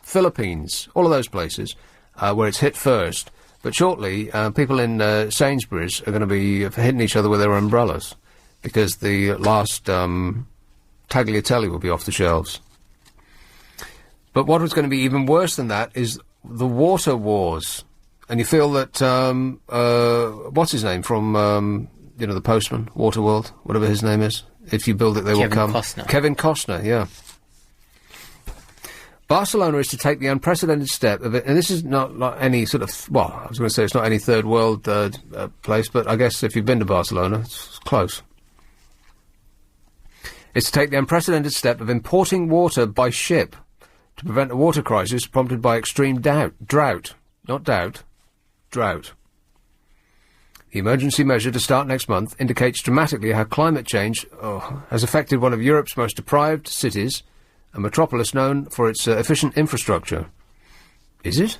Philippines, all of those places where it's hit first. But shortly, people in Sainsbury's are going to be hitting each other with their umbrellas because the last tagliatelle will be off the shelves. But what was going to be even worse than that is the water wars. And you feel that, what's his name from, the Postman, Waterworld, whatever his name is. If you build it, they will come. Kevin Costner, yeah. Barcelona is to take the unprecedented step of it, and this is not like any sort of, well, I was going to say it's not any third world place, but I guess if you've been to Barcelona, it's close. It's to take the unprecedented step of importing water by ship to prevent a water crisis prompted by extreme drought. Not doubt, drought. The emergency measure to start next month indicates dramatically how climate change has affected one of Europe's most deprived cities, a metropolis known for its efficient infrastructure. Is it?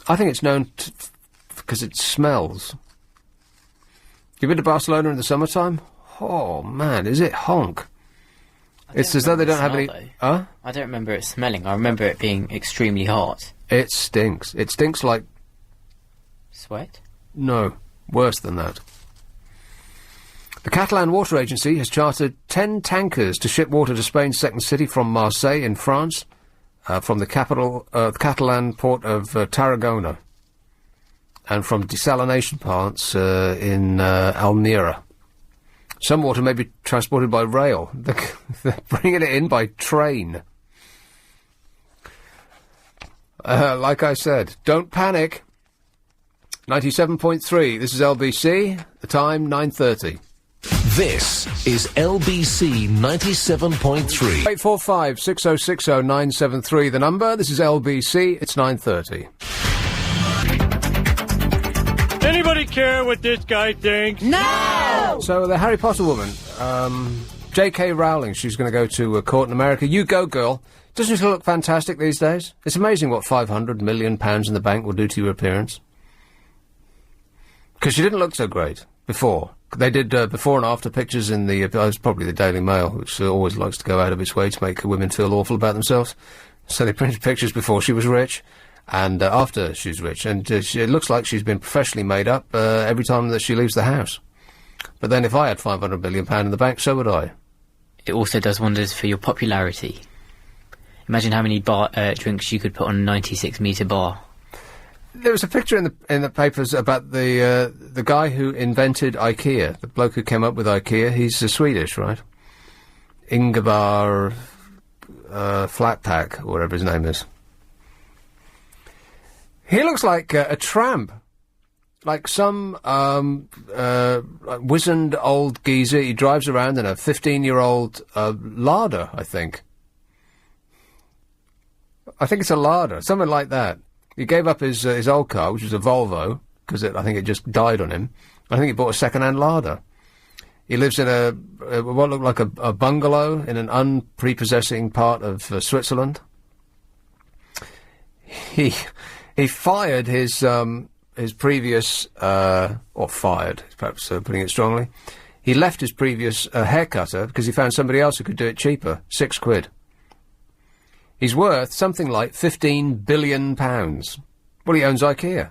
I think it's known because it smells. You been to Barcelona in the summertime? Oh, man, is it honk? It's as though they don't have any... Huh? I don't remember it smelling. I remember it being extremely hot. It stinks. It stinks like... Sweat? No, worse than that. The Catalan Water Agency has chartered 10 tankers to ship water to Spain's second city from Marseille in France, from the capital, the Catalan port of Tarragona, and from desalination plants in Almeria. Some water may be transported by rail. They're bringing it in by train. Like I said, don't panic. 97.3, this is LBC, the time 9:30. This is LBC 97.3. 845 6060 973, the number. This is LBC, it's 9:30. Anybody care what this guy thinks? No! So the Harry Potter woman, J.K. Rowling, she's going to go to court in America. You go, girl. Doesn't she look fantastic these days? It's amazing what £500 million in the bank will do to your appearance. Because she didn't look so great before. They did before and after pictures in the... it was probably the Daily Mail, which always likes to go out of its way to make women feel awful about themselves. So they printed pictures before she was rich and after she's rich. And it looks like she's been professionally made up every time that she leaves the house. But then if I had £500 million in the bank, so would I. It also does wonders for your popularity. Imagine how many drinks you could put on a 96-metre bar. There was a picture in the papers about the guy who invented IKEA, the bloke who came up with IKEA. He's Swedish, right? Ingevar Flatpack, or whatever his name is. He looks like a tramp. Like some wizened old geezer. He drives around in a 15-year-old Lada, I think. I think it's a Lada, something like that. He gave up his old car, which was a Volvo, because I think it just died on him. I think he bought a second-hand Lada. He lives in what looked like a bungalow in an unprepossessing part of Switzerland. He fired his previous, or fired, perhaps putting it strongly. He left his previous haircutter because he found somebody else who could do it cheaper, £6. He's worth something like £15 billion. Well, he owns IKEA.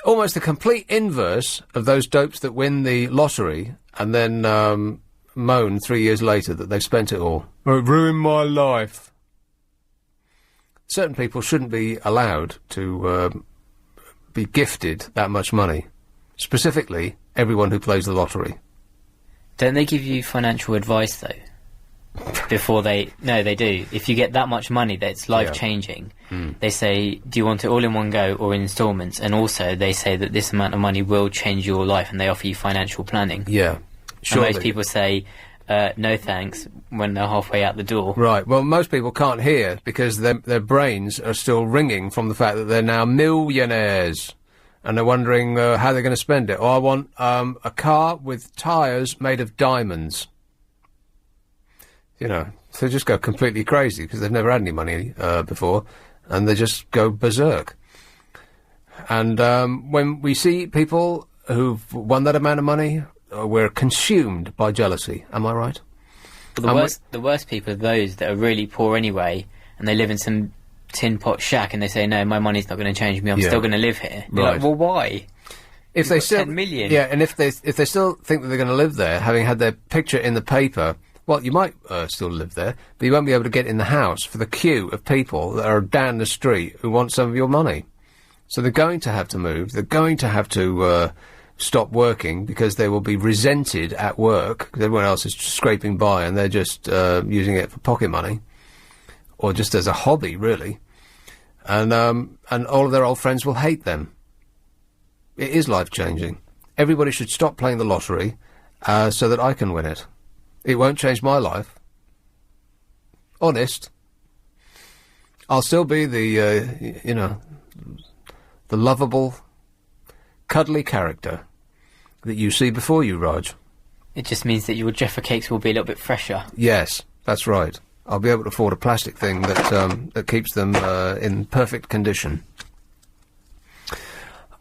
Almost the complete inverse of those dopes that win the lottery and then moan 3 years later that they've spent it all. Oh, it ruined my life. Certain people shouldn't be allowed to be gifted that much money. Specifically, everyone who plays the lottery. Don't they give you financial advice, though? Before they... No, they do. If you get that much money that's life-changing, they say, do you want it all in one go or in instalments? And also, they say that this amount of money will change your life, and they offer you financial planning. Yeah, sure. And most people say, no thanks, when they're halfway out the door. Right, well, most people can't hear because their brains are still ringing from the fact that they're now millionaires. And they're wondering how they're going to spend it. Or I want a car with tyres made of diamonds. You know, so they just go completely crazy because they've never had any money before, and they just go berserk. And when we see people who've won that amount of money, we're consumed by jealousy. Am I right? But the worst people are those that are really poor anyway, and they live in some tin pot shack, and they say, no, my money's not going to change me, I'm still going to live here. You're like, well, why? If they still 10 million. Yeah, and if they still think that they're going to live there, having had their picture in the paper, well, you might still live there, but you won't be able to get in the house for the queue of people that are down the street who want some of your money. So they're going to have to move. They're going to have to stop working because they will be resented at work because everyone else is scraping by and they're just using it for pocket money or just as a hobby, really. And all of their old friends will hate them. It is life-changing. Everybody should stop playing the lottery so that I can win it. It won't change my life. Honest. I'll still be the, the lovable, cuddly character that you see before you, Raj. It just means that your Jaffa cakes will be a little bit fresher. Yes, that's right. I'll be able to afford a plastic thing that keeps them in perfect condition.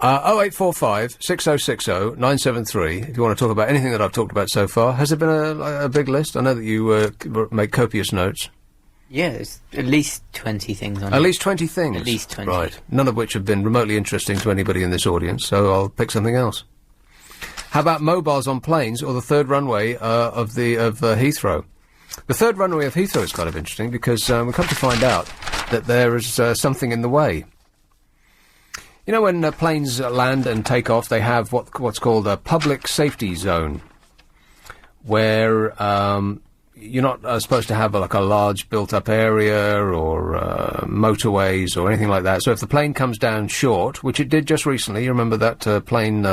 0845 6060 973 if you want to talk about anything that I've talked about so far. Has there been a big list? I know that you make copious notes. Yeah, there's at least 20 things on it. At least 20 things? At least 20. Right. None of which have been remotely interesting to anybody in this audience, so I'll pick something else. How about mobiles on planes or the third runway of Heathrow? The third runway of Heathrow is kind of interesting because we've come to find out that there is something in the way. You know, when planes land and take off, they have what's called a public safety zone, where you're not supposed to have a large built-up area or motorways or anything like that. So if the plane comes down short, which it did just recently, you remember that plane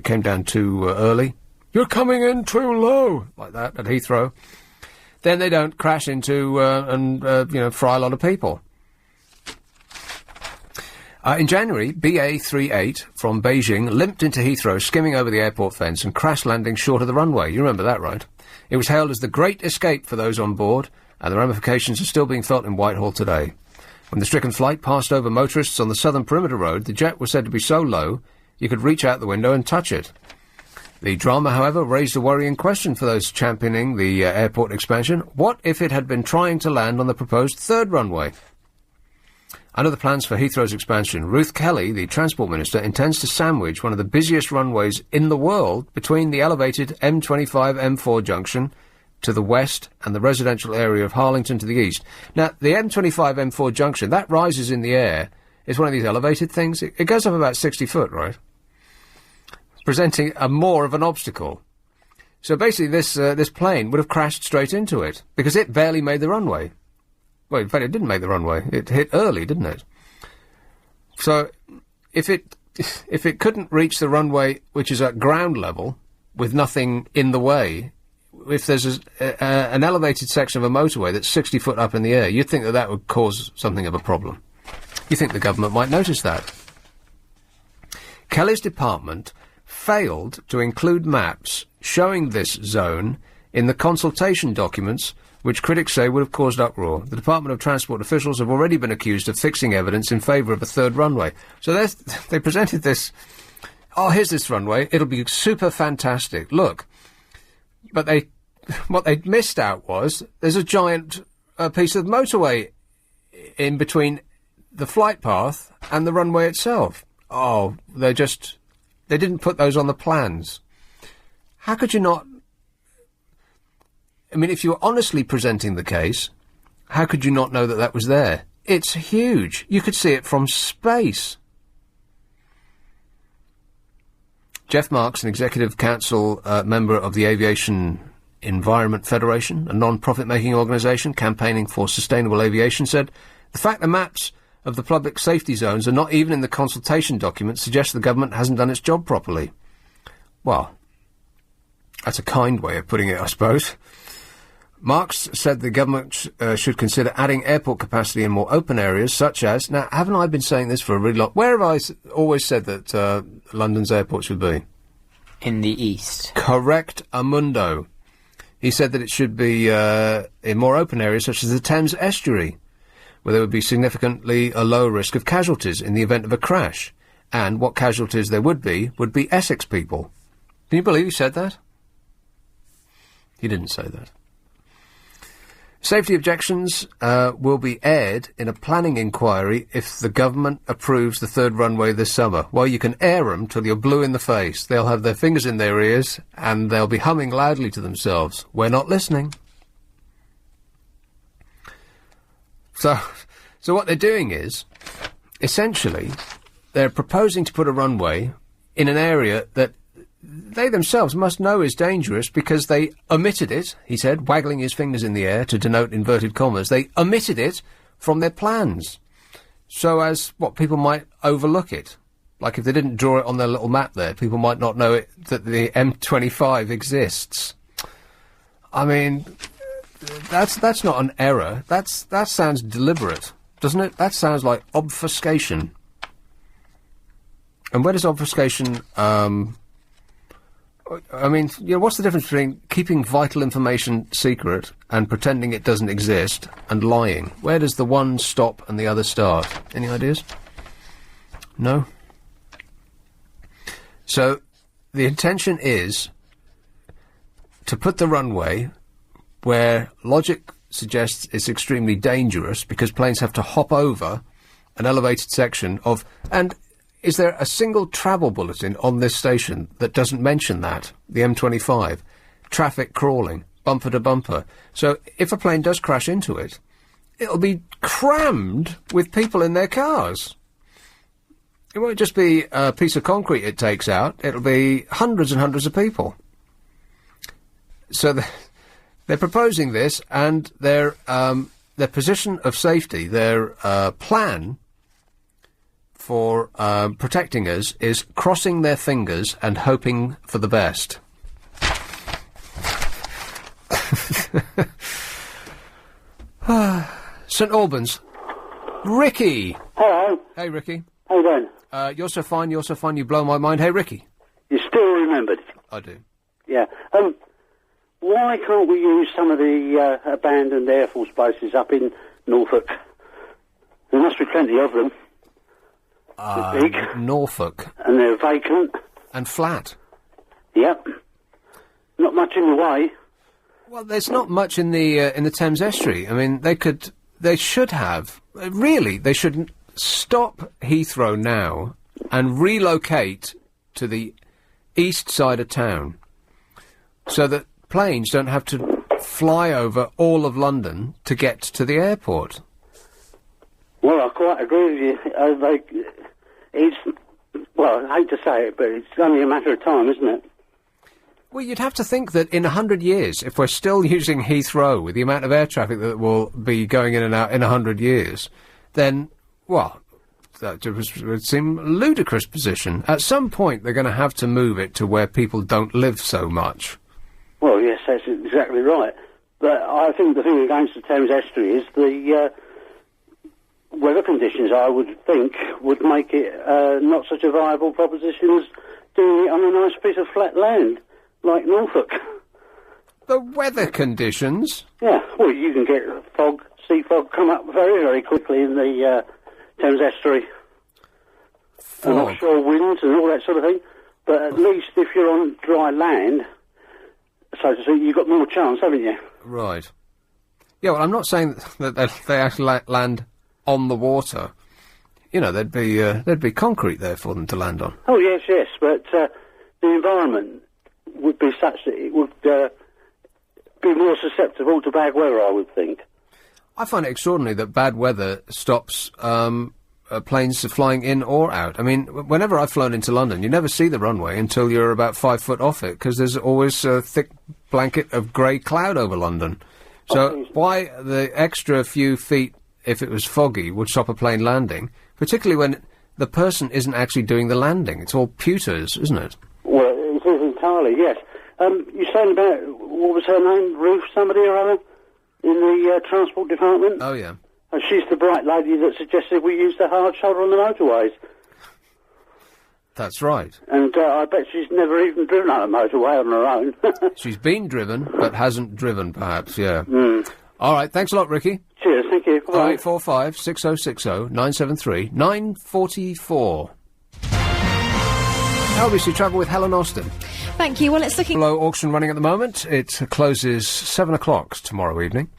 came down too early? You're coming in too low, like that, at Heathrow. Then they don't crash into and fry a lot of people. In January, BA38 from Beijing limped into Heathrow, skimming over the airport fence and crash landing short of the runway. You remember that, right? It was hailed as the great escape for those on board, and the ramifications are still being felt in Whitehall today. When the stricken flight passed over motorists on the Southern Perimeter Road, the jet was said to be so low you could reach out the window and touch it. The drama, however, raised a worrying question for those championing the airport expansion. What if it had been trying to land on the proposed third runway? Under the plans for Heathrow's expansion, Ruth Kelly, the Transport Minister, intends to sandwich one of the busiest runways in the world between the elevated M25-M4 junction to the west and the residential area of Harlington to the east. Now, the M25-M4 junction, that rises in the air. It's one of these elevated things. It goes up about 60 foot, right? Presenting more of an obstacle. So basically this plane would have crashed straight into it because it barely made the runway. Well, in fact, it didn't make the runway. It hit early, didn't it? So, if it couldn't reach the runway, which is at ground level, with nothing in the way, if there's an elevated section of a motorway that's 60 foot up in the air, you'd think that would cause something of a problem. You think the government might notice that. Kelly's department failed to include maps showing this zone in the consultation documents, which critics say would have caused uproar. The Department of Transport officials have already been accused of fixing evidence in favour of a third runway. So they presented this, here's this runway, it'll be super fantastic, look. But what they missed out was, there's a giant piece of motorway in between the flight path and the runway itself. They didn't put those on the plans. How could you not... I mean, if you were honestly presenting the case, how could you not know that that was there? It's huge. You could see it from space. Jeff Marks, an Executive Council member of the Aviation Environment Federation, a non-profit-making organisation campaigning for sustainable aviation, said, the fact the maps of the public safety zones are not even in the consultation documents suggests the government hasn't done its job properly. Well, that's a kind way of putting it, I suppose. Marx said the government should consider adding airport capacity in more open areas, such as... Now, haven't I been saying this for a really long... Where have I always said that London's airport should be? In the east. Correct, Amundo. He said that it should be in more open areas, such as the Thames estuary, where there would be significantly a lower risk of casualties in the event of a crash. And what casualties there would be Essex people. Can you believe he said that? He didn't say that. Safety objections will be aired in a planning inquiry if the government approves the third runway this summer. Well, you can air them till you're blue in the face. They'll have their fingers in their ears and they'll be humming loudly to themselves. We're not listening. So what they're doing is, essentially, they're proposing to put a runway in an area that they themselves must know is dangerous because they omitted it, he said, waggling his fingers in the air to denote inverted commas. They omitted it from their plans. So as, people might overlook it. Like if they didn't draw it on their little map there, people might not know that the M25 exists. I mean, that's not an error. That sounds deliberate, doesn't it? That sounds like obfuscation. And where does obfuscation, what's the difference between keeping vital information secret and pretending it doesn't exist and lying? Where does the one stop and the other start? Any ideas? No? So, the intention is to put the runway where logic suggests it's extremely dangerous because planes have to hop over an elevated section of... And is there a single travel bulletin on this station that doesn't mention that? The M25. Traffic crawling, bumper to bumper. So if a plane does crash into it, it'll be crammed with people in their cars. It won't just be a piece of concrete it takes out. It'll be hundreds and hundreds of people. So they're proposing this, and their position of safety, their plan for protecting us is crossing their fingers and hoping for the best. St Albans. Ricky! Hello. Hey, Ricky. How you doing? You're so fine, you blow my mind. Hey, Ricky. You still remembered? I do. Yeah. Why can't we use some of the abandoned Air Force bases up in Norfolk? There must be plenty of them. They're big. Norfolk. And they're vacant. And flat. Yep. Not much in the way. Well, there's not much in the Thames estuary. I mean, they should have. Really, they should stop Heathrow now and relocate to the east side of town so that planes don't have to fly over all of London to get to the airport. Well, I quite agree with you. I hate to say it, but it's only a matter of time, isn't it? Well, you'd have to think that in 100 years, if we're still using Heathrow with the amount of air traffic that will be going in and out in 100 years, then, that would seem a ludicrous position. At some point, they're going to have to move it to where people don't live so much. Well, yes, that's exactly right. But I think the thing against the Thames estuary is the weather conditions, I would think, would make it not such a viable proposition as doing it on a nice piece of flat land, like Norfolk. The weather conditions? Yeah, well, you can get sea fog come up very, very quickly in the Thames estuary. And offshore winds and all that sort of thing. But at least if you're on dry land, so to speak, you've got more chance, haven't you? Right. Yeah, well, I'm not saying that they actually land on the water. You know, there'd be concrete there for them to land on. Oh, yes, but the environment would be such that it would be more susceptible to bad weather, I would think. I find it extraordinary that bad weather stops planes flying in or out. I mean, whenever I've flown into London, you never see the runway until you're about 5 foot off it, because there's always a thick blanket of grey cloud over London. So why the extra few feet, if it was foggy, would stop a plane landing, particularly when the person isn't actually doing the landing? It's all pewters, isn't it? Well, it is entirely, yes. You're saying about, what was her name, Ruth somebody or other? in the transport department. Oh, yeah. And she's the bright lady that suggested we use the hard shoulder on the motorways. That's right. And I bet she's never even driven on a motorway on her own. She's been driven, but hasn't driven, perhaps, yeah. All right, thanks a lot, Ricky. Cheers, thank you. Bye. 0845 6060 973 944. LBC Travel with Helen Austin. Thank you. Well, it's looking... Low auction running at the moment. It closes 7 o'clock tomorrow evening.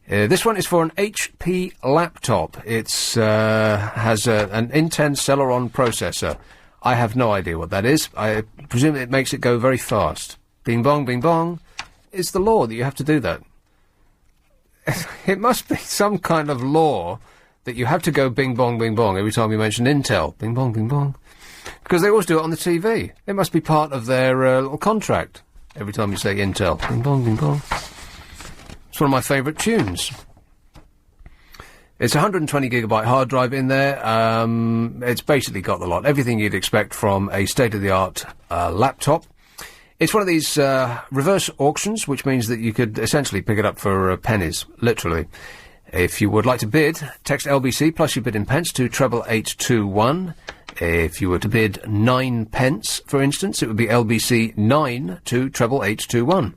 This one is for an HP laptop. It's has an Intel Celeron processor. I have no idea what that is. I presume it makes it go very fast. Bing bong, bing bong. It's the law that you have to do that. It must be some kind of law that you have to go bing bong, bing bong every time you mention Intel. Bing bong, bing bong. Because they always do it on the TV. It must be part of their little contract every time you say Intel. Bing bong, bing bong. It's one of my favourite tunes. It's a 120GB hard drive in there. It's basically got the lot. Everything you'd expect from a state-of-the-art laptop. It's one of these reverse auctions, which means that you could essentially pick it up for pennies, literally. If you would like to bid, text LBC plus your bid in pence to 88821. If you were to bid 9 pence, for instance, it would be LBC 9 to 88821.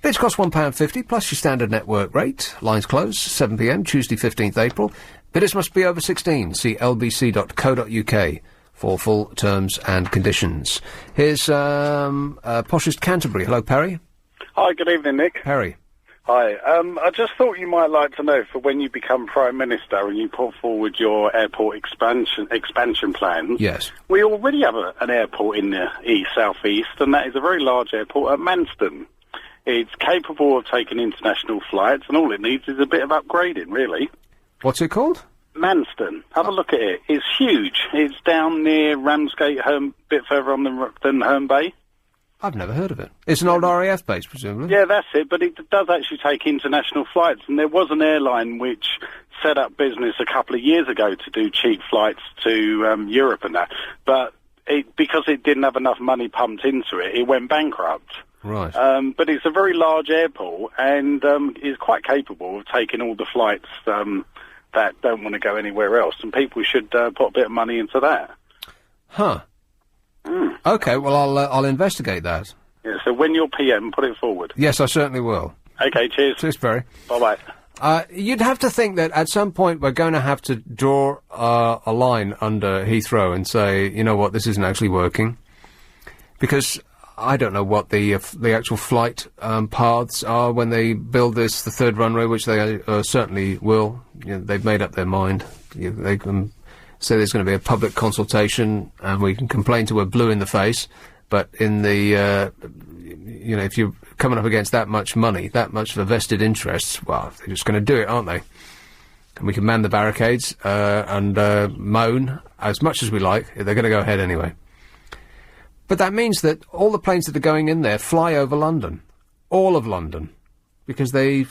Bids cost £1.50 plus your standard network rate. Lines close 7 p.m. Tuesday 15th April. Bidders must be over 16. See lbc.co.uk for full terms and conditions. Here's Poshest Canterbury. Hello, Perry. Hi, good evening, Nick. Perry. Hi. I just thought you might like to know, for when you become Prime Minister and you put forward your airport expansion plans. Yes. We already have an airport in the southeast, and that is a very large airport at Manston. It's capable of taking international flights, and all it needs is a bit of upgrading, really. What's it called? Manston. Have a look at it. It's huge. It's down near Ramsgate, a bit further on than Herne Bay. I've never heard of it. It's an old RAF base, presumably? Yeah, that's it, but it does actually take international flights, and there was an airline which set up business a couple of years ago to do cheap flights to Europe and that, but because it didn't have enough money pumped into it, it went bankrupt. Right. But it's a very large airport, and is quite capable of taking all the flights that don't want to go anywhere else, and people should put a bit of money into that. Huh. Okay, well, I'll investigate that. Yeah, so when you're PM, put it forward. Yes, I certainly will. Okay, cheers. Cheers, Perry. Bye-bye. You'd have to think that at some point we're going to have to draw a line under Heathrow and say, you know what, this isn't actually working. Because I don't know what the actual flight paths are when they build the third runway, which they certainly will. You know, they've made up their mind. They can say there's going to be a public consultation, and we can complain till we're blue in the face. But in the, if you're coming up against that much money, that much for vested interests, well, they're just going to do it, aren't they? And we can man the barricades and moan as much as we like. They're going to go ahead anyway. But that means that all the planes that are going in there fly over London. All of London. Because they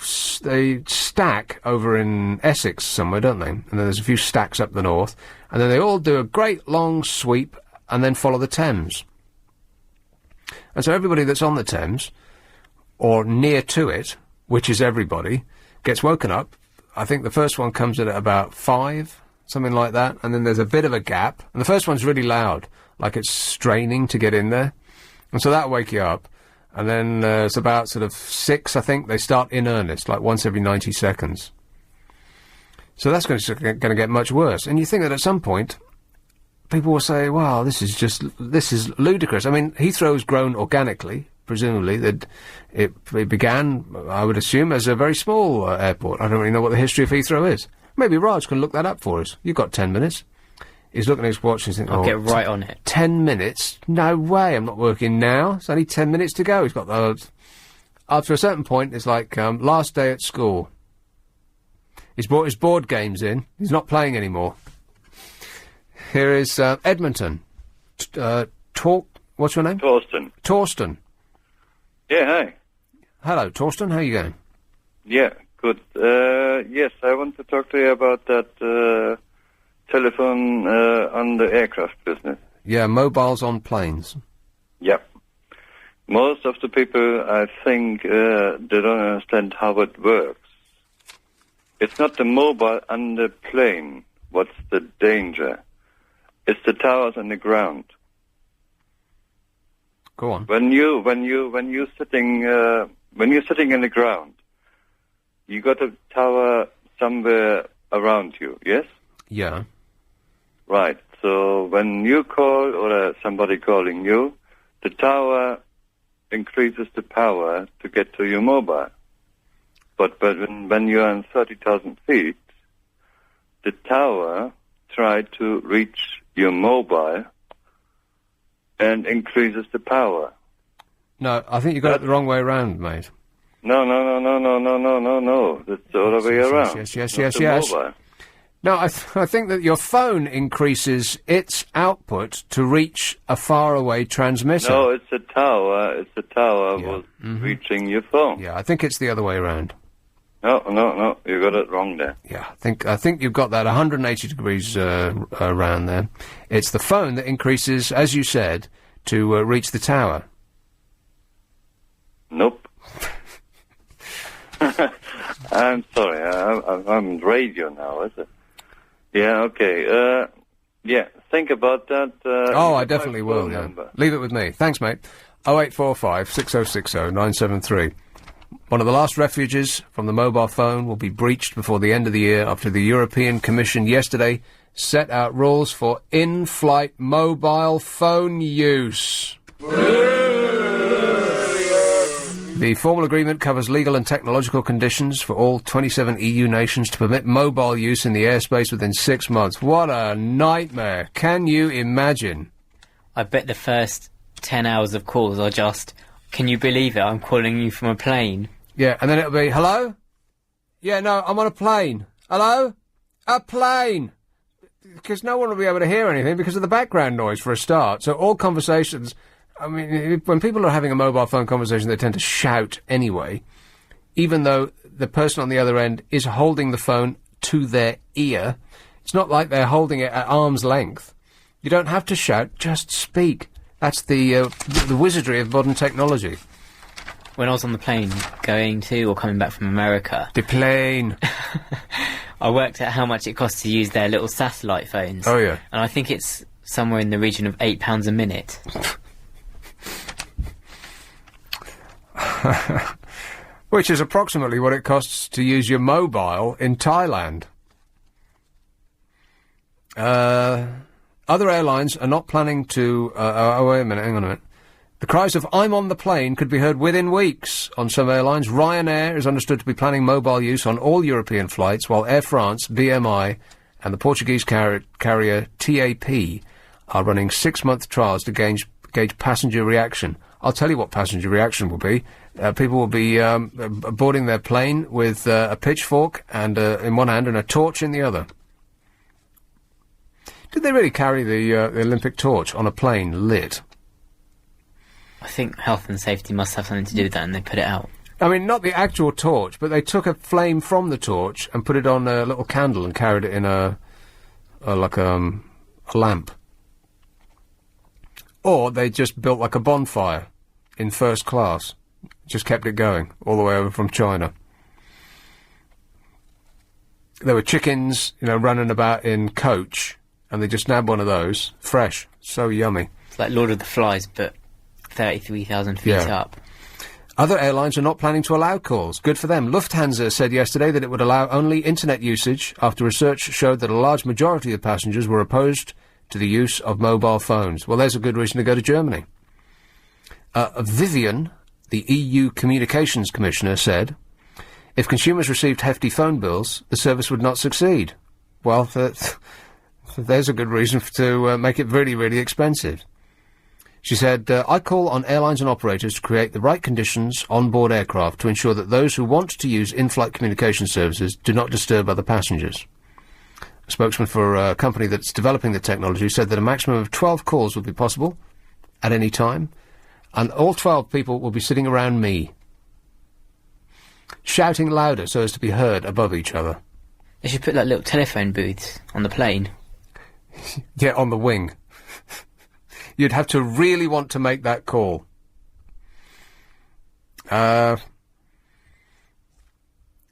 stack over in Essex somewhere, don't they? And then there's a few stacks up the north. And then they all do a great long sweep and then follow the Thames. And so everybody that's on the Thames, or near to it, which is everybody, gets woken up. I think the first one comes in at about 5, something like that. And then there's a bit of a gap. And the first one's really loud, like it's straining to get in there. And so that'll wake you up. And then it's about sort of 6, I think, they start in earnest, like once every 90 seconds. So that's going to get much worse. And you think that at some point, people will say, wow, this is ludicrous. I mean, Heathrow's grown organically, presumably. That it began, I would assume, as a very small airport. I don't really know what the history of Heathrow is. Maybe Raj can look that up for us. You've got 10 minutes. He's looking at his watch and thinking, I'll get right on it. 10 minutes? No way, I'm not working now. It's only 10 minutes to go. He's got those. After a certain point, it's like last day at school. He's brought his board games in. He's not playing anymore. Here is Edmonton. What's your name? Torsten. Torsten. Yeah, hi. Hello, Torsten. How are you going? Yeah, good. Yes, I want to talk to you about that telephone on the aircraft business. Yeah, mobiles on planes. Yep. Most of the people, I think, they don't understand how it works. It's not the mobile on the plane. What's the danger? It's the towers on the ground. Go on. When you're sitting in the ground, you got a tower somewhere around you. Yes. Yeah. Right. So when you call or somebody calling you, the tower increases the power to get to your mobile. But when you're on 30,000 feet, the tower tries to reach your mobile and increases the power. No, I think you got it the wrong way around, mate. No. That's the other way around. Yes. Mobile. No, I think that your phone increases its output to reach a faraway transmitter. No, it's a tower. It's a tower was reaching your phone. Yeah, I think it's the other way around. No, you got it wrong there. Yeah, I think you've got that 180 degrees around there. It's the phone that increases, as you said, to reach the tower. Nope. I'm sorry, I'm on radio now, is it? Yeah, okay. Yeah, think about that. I definitely will, yeah. Leave it with me. Thanks, mate. 0845 6060 973. One of the last refuges from the mobile phone will be breached before the end of the year after the European Commission yesterday set out rules for in-flight mobile phone use. The formal agreement covers legal and technological conditions for all 27 EU nations to permit mobile use in the airspace within 6 months. What a nightmare. Can you imagine? I bet the first 10 hours of calls are just, can you believe it, I'm calling you from a plane. Yeah, and then it'll be, hello? Yeah, no, I'm on a plane. Hello? A plane! Because no one will be able to hear anything because of the background noise for a start. So all conversations... I mean, when people are having a mobile phone conversation, they tend to shout anyway, even though the person on the other end is holding the phone to their ear. It's not like they're holding it at arm's length. You don't have to shout, just speak. That's the wizardry of modern technology. When I was on the plane going to or coming back from America... The plane! I worked out how much it costs to use their little satellite phones. Oh, yeah. And I think it's somewhere in the region of £8 a minute. Which is approximately what it costs to use your mobile in Thailand. Other airlines are not planning to... wait a minute, hang on a minute. The cries of "I'm on the plane" could be heard within weeks on some airlines. Ryanair is understood to be planning mobile use on all European flights, while Air France, BMI and the Portuguese carrier TAP are running 6-month trials to gauge passenger reaction. I'll tell you what passenger reaction will be. People will be boarding their plane with a pitchfork and in one hand and a torch in the other. Did they really carry the Olympic torch on a plane lit? I think health and safety must have something to do with that, and they put it out. I mean, not the actual torch, but they took a flame from the torch and put it on a little candle and carried it in a lamp. Or they just built like a bonfire in first class. Just kept it going all the way over from China. There were chickens, running about in coach, and they just nabbed one of those, fresh, so yummy. It's like Lord of the Flies, but 33,000 feet up. Other airlines are not planning to allow calls. Good for them. Lufthansa said yesterday that it would allow only internet usage after research showed that a large majority of passengers were opposed to the use of mobile phones. Well, there's a good reason to go to Germany. Vivian, the EU Communications Commissioner, said, if consumers received hefty phone bills, the service would not succeed. Well, there's a good reason to make it really, really expensive. She said, I call on airlines and operators to create the right conditions on board aircraft to ensure that those who want to use in-flight communication services do not disturb other passengers. A spokesman for a company that's developing the technology said that a maximum of 12 calls would be possible at any time, and all 12 people will be sitting around me, shouting louder so as to be heard above each other. They should put like little telephone booths on the plane. Yeah, on the wing. You'd have to really want to make that call.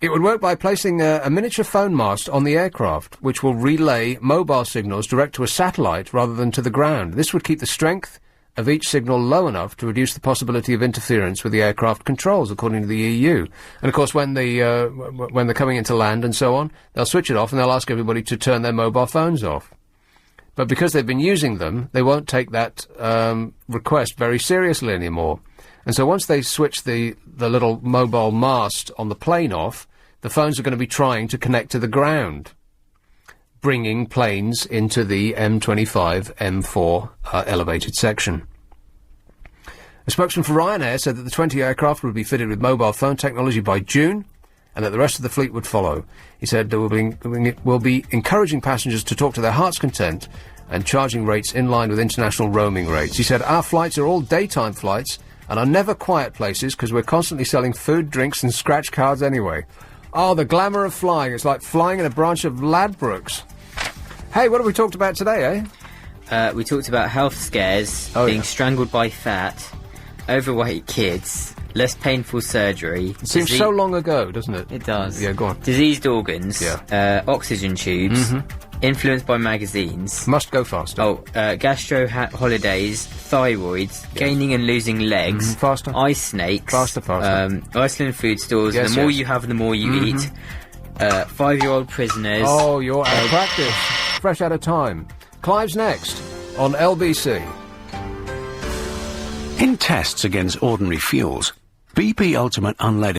It would work by placing a miniature phone mast on the aircraft, which will relay mobile signals direct to a satellite rather than to the ground. This would keep the strength of each signal low enough to reduce the possibility of interference with the aircraft controls, according to the EU. And of course, when they're coming into land and so on, they'll switch it off and they'll ask everybody to turn their mobile phones off. But because they've been using them, they won't take that request very seriously anymore. And so once they switch the little mobile mast on the plane off, the phones are going to be trying to connect to the ground, bringing planes into the M25, M4 elevated section. A spokesman for Ryanair said that the 20 aircraft would be fitted with mobile phone technology by June, and that the rest of the fleet would follow. He said there will be encouraging passengers to talk to their heart's content and charging rates in line with international roaming rates. He said, our flights are all daytime flights and are never quiet places because we're constantly selling food, drinks and scratch cards anyway. Oh, the glamour of flying. It's like flying in a branch of Ladbrokes. Hey, what have we talked about today, eh? We talked about health scares, being strangled by fat, overweight kids, less painful surgery. It seems so long ago, doesn't it? It does. Yeah, go on. Diseased organs, oxygen tubes, influenced by magazines. Must go faster. Oh, gastro holidays, thyroids, gaining and losing legs. Faster. Ice snakes. Faster. Iceland food stores. Yes, the more you have, the more you eat. 5-year-old prisoners. Oh, you're out of practice. Fresh out of time. Clive's next on LBC. In tests against ordinary fuels, BP Ultimate Unleaded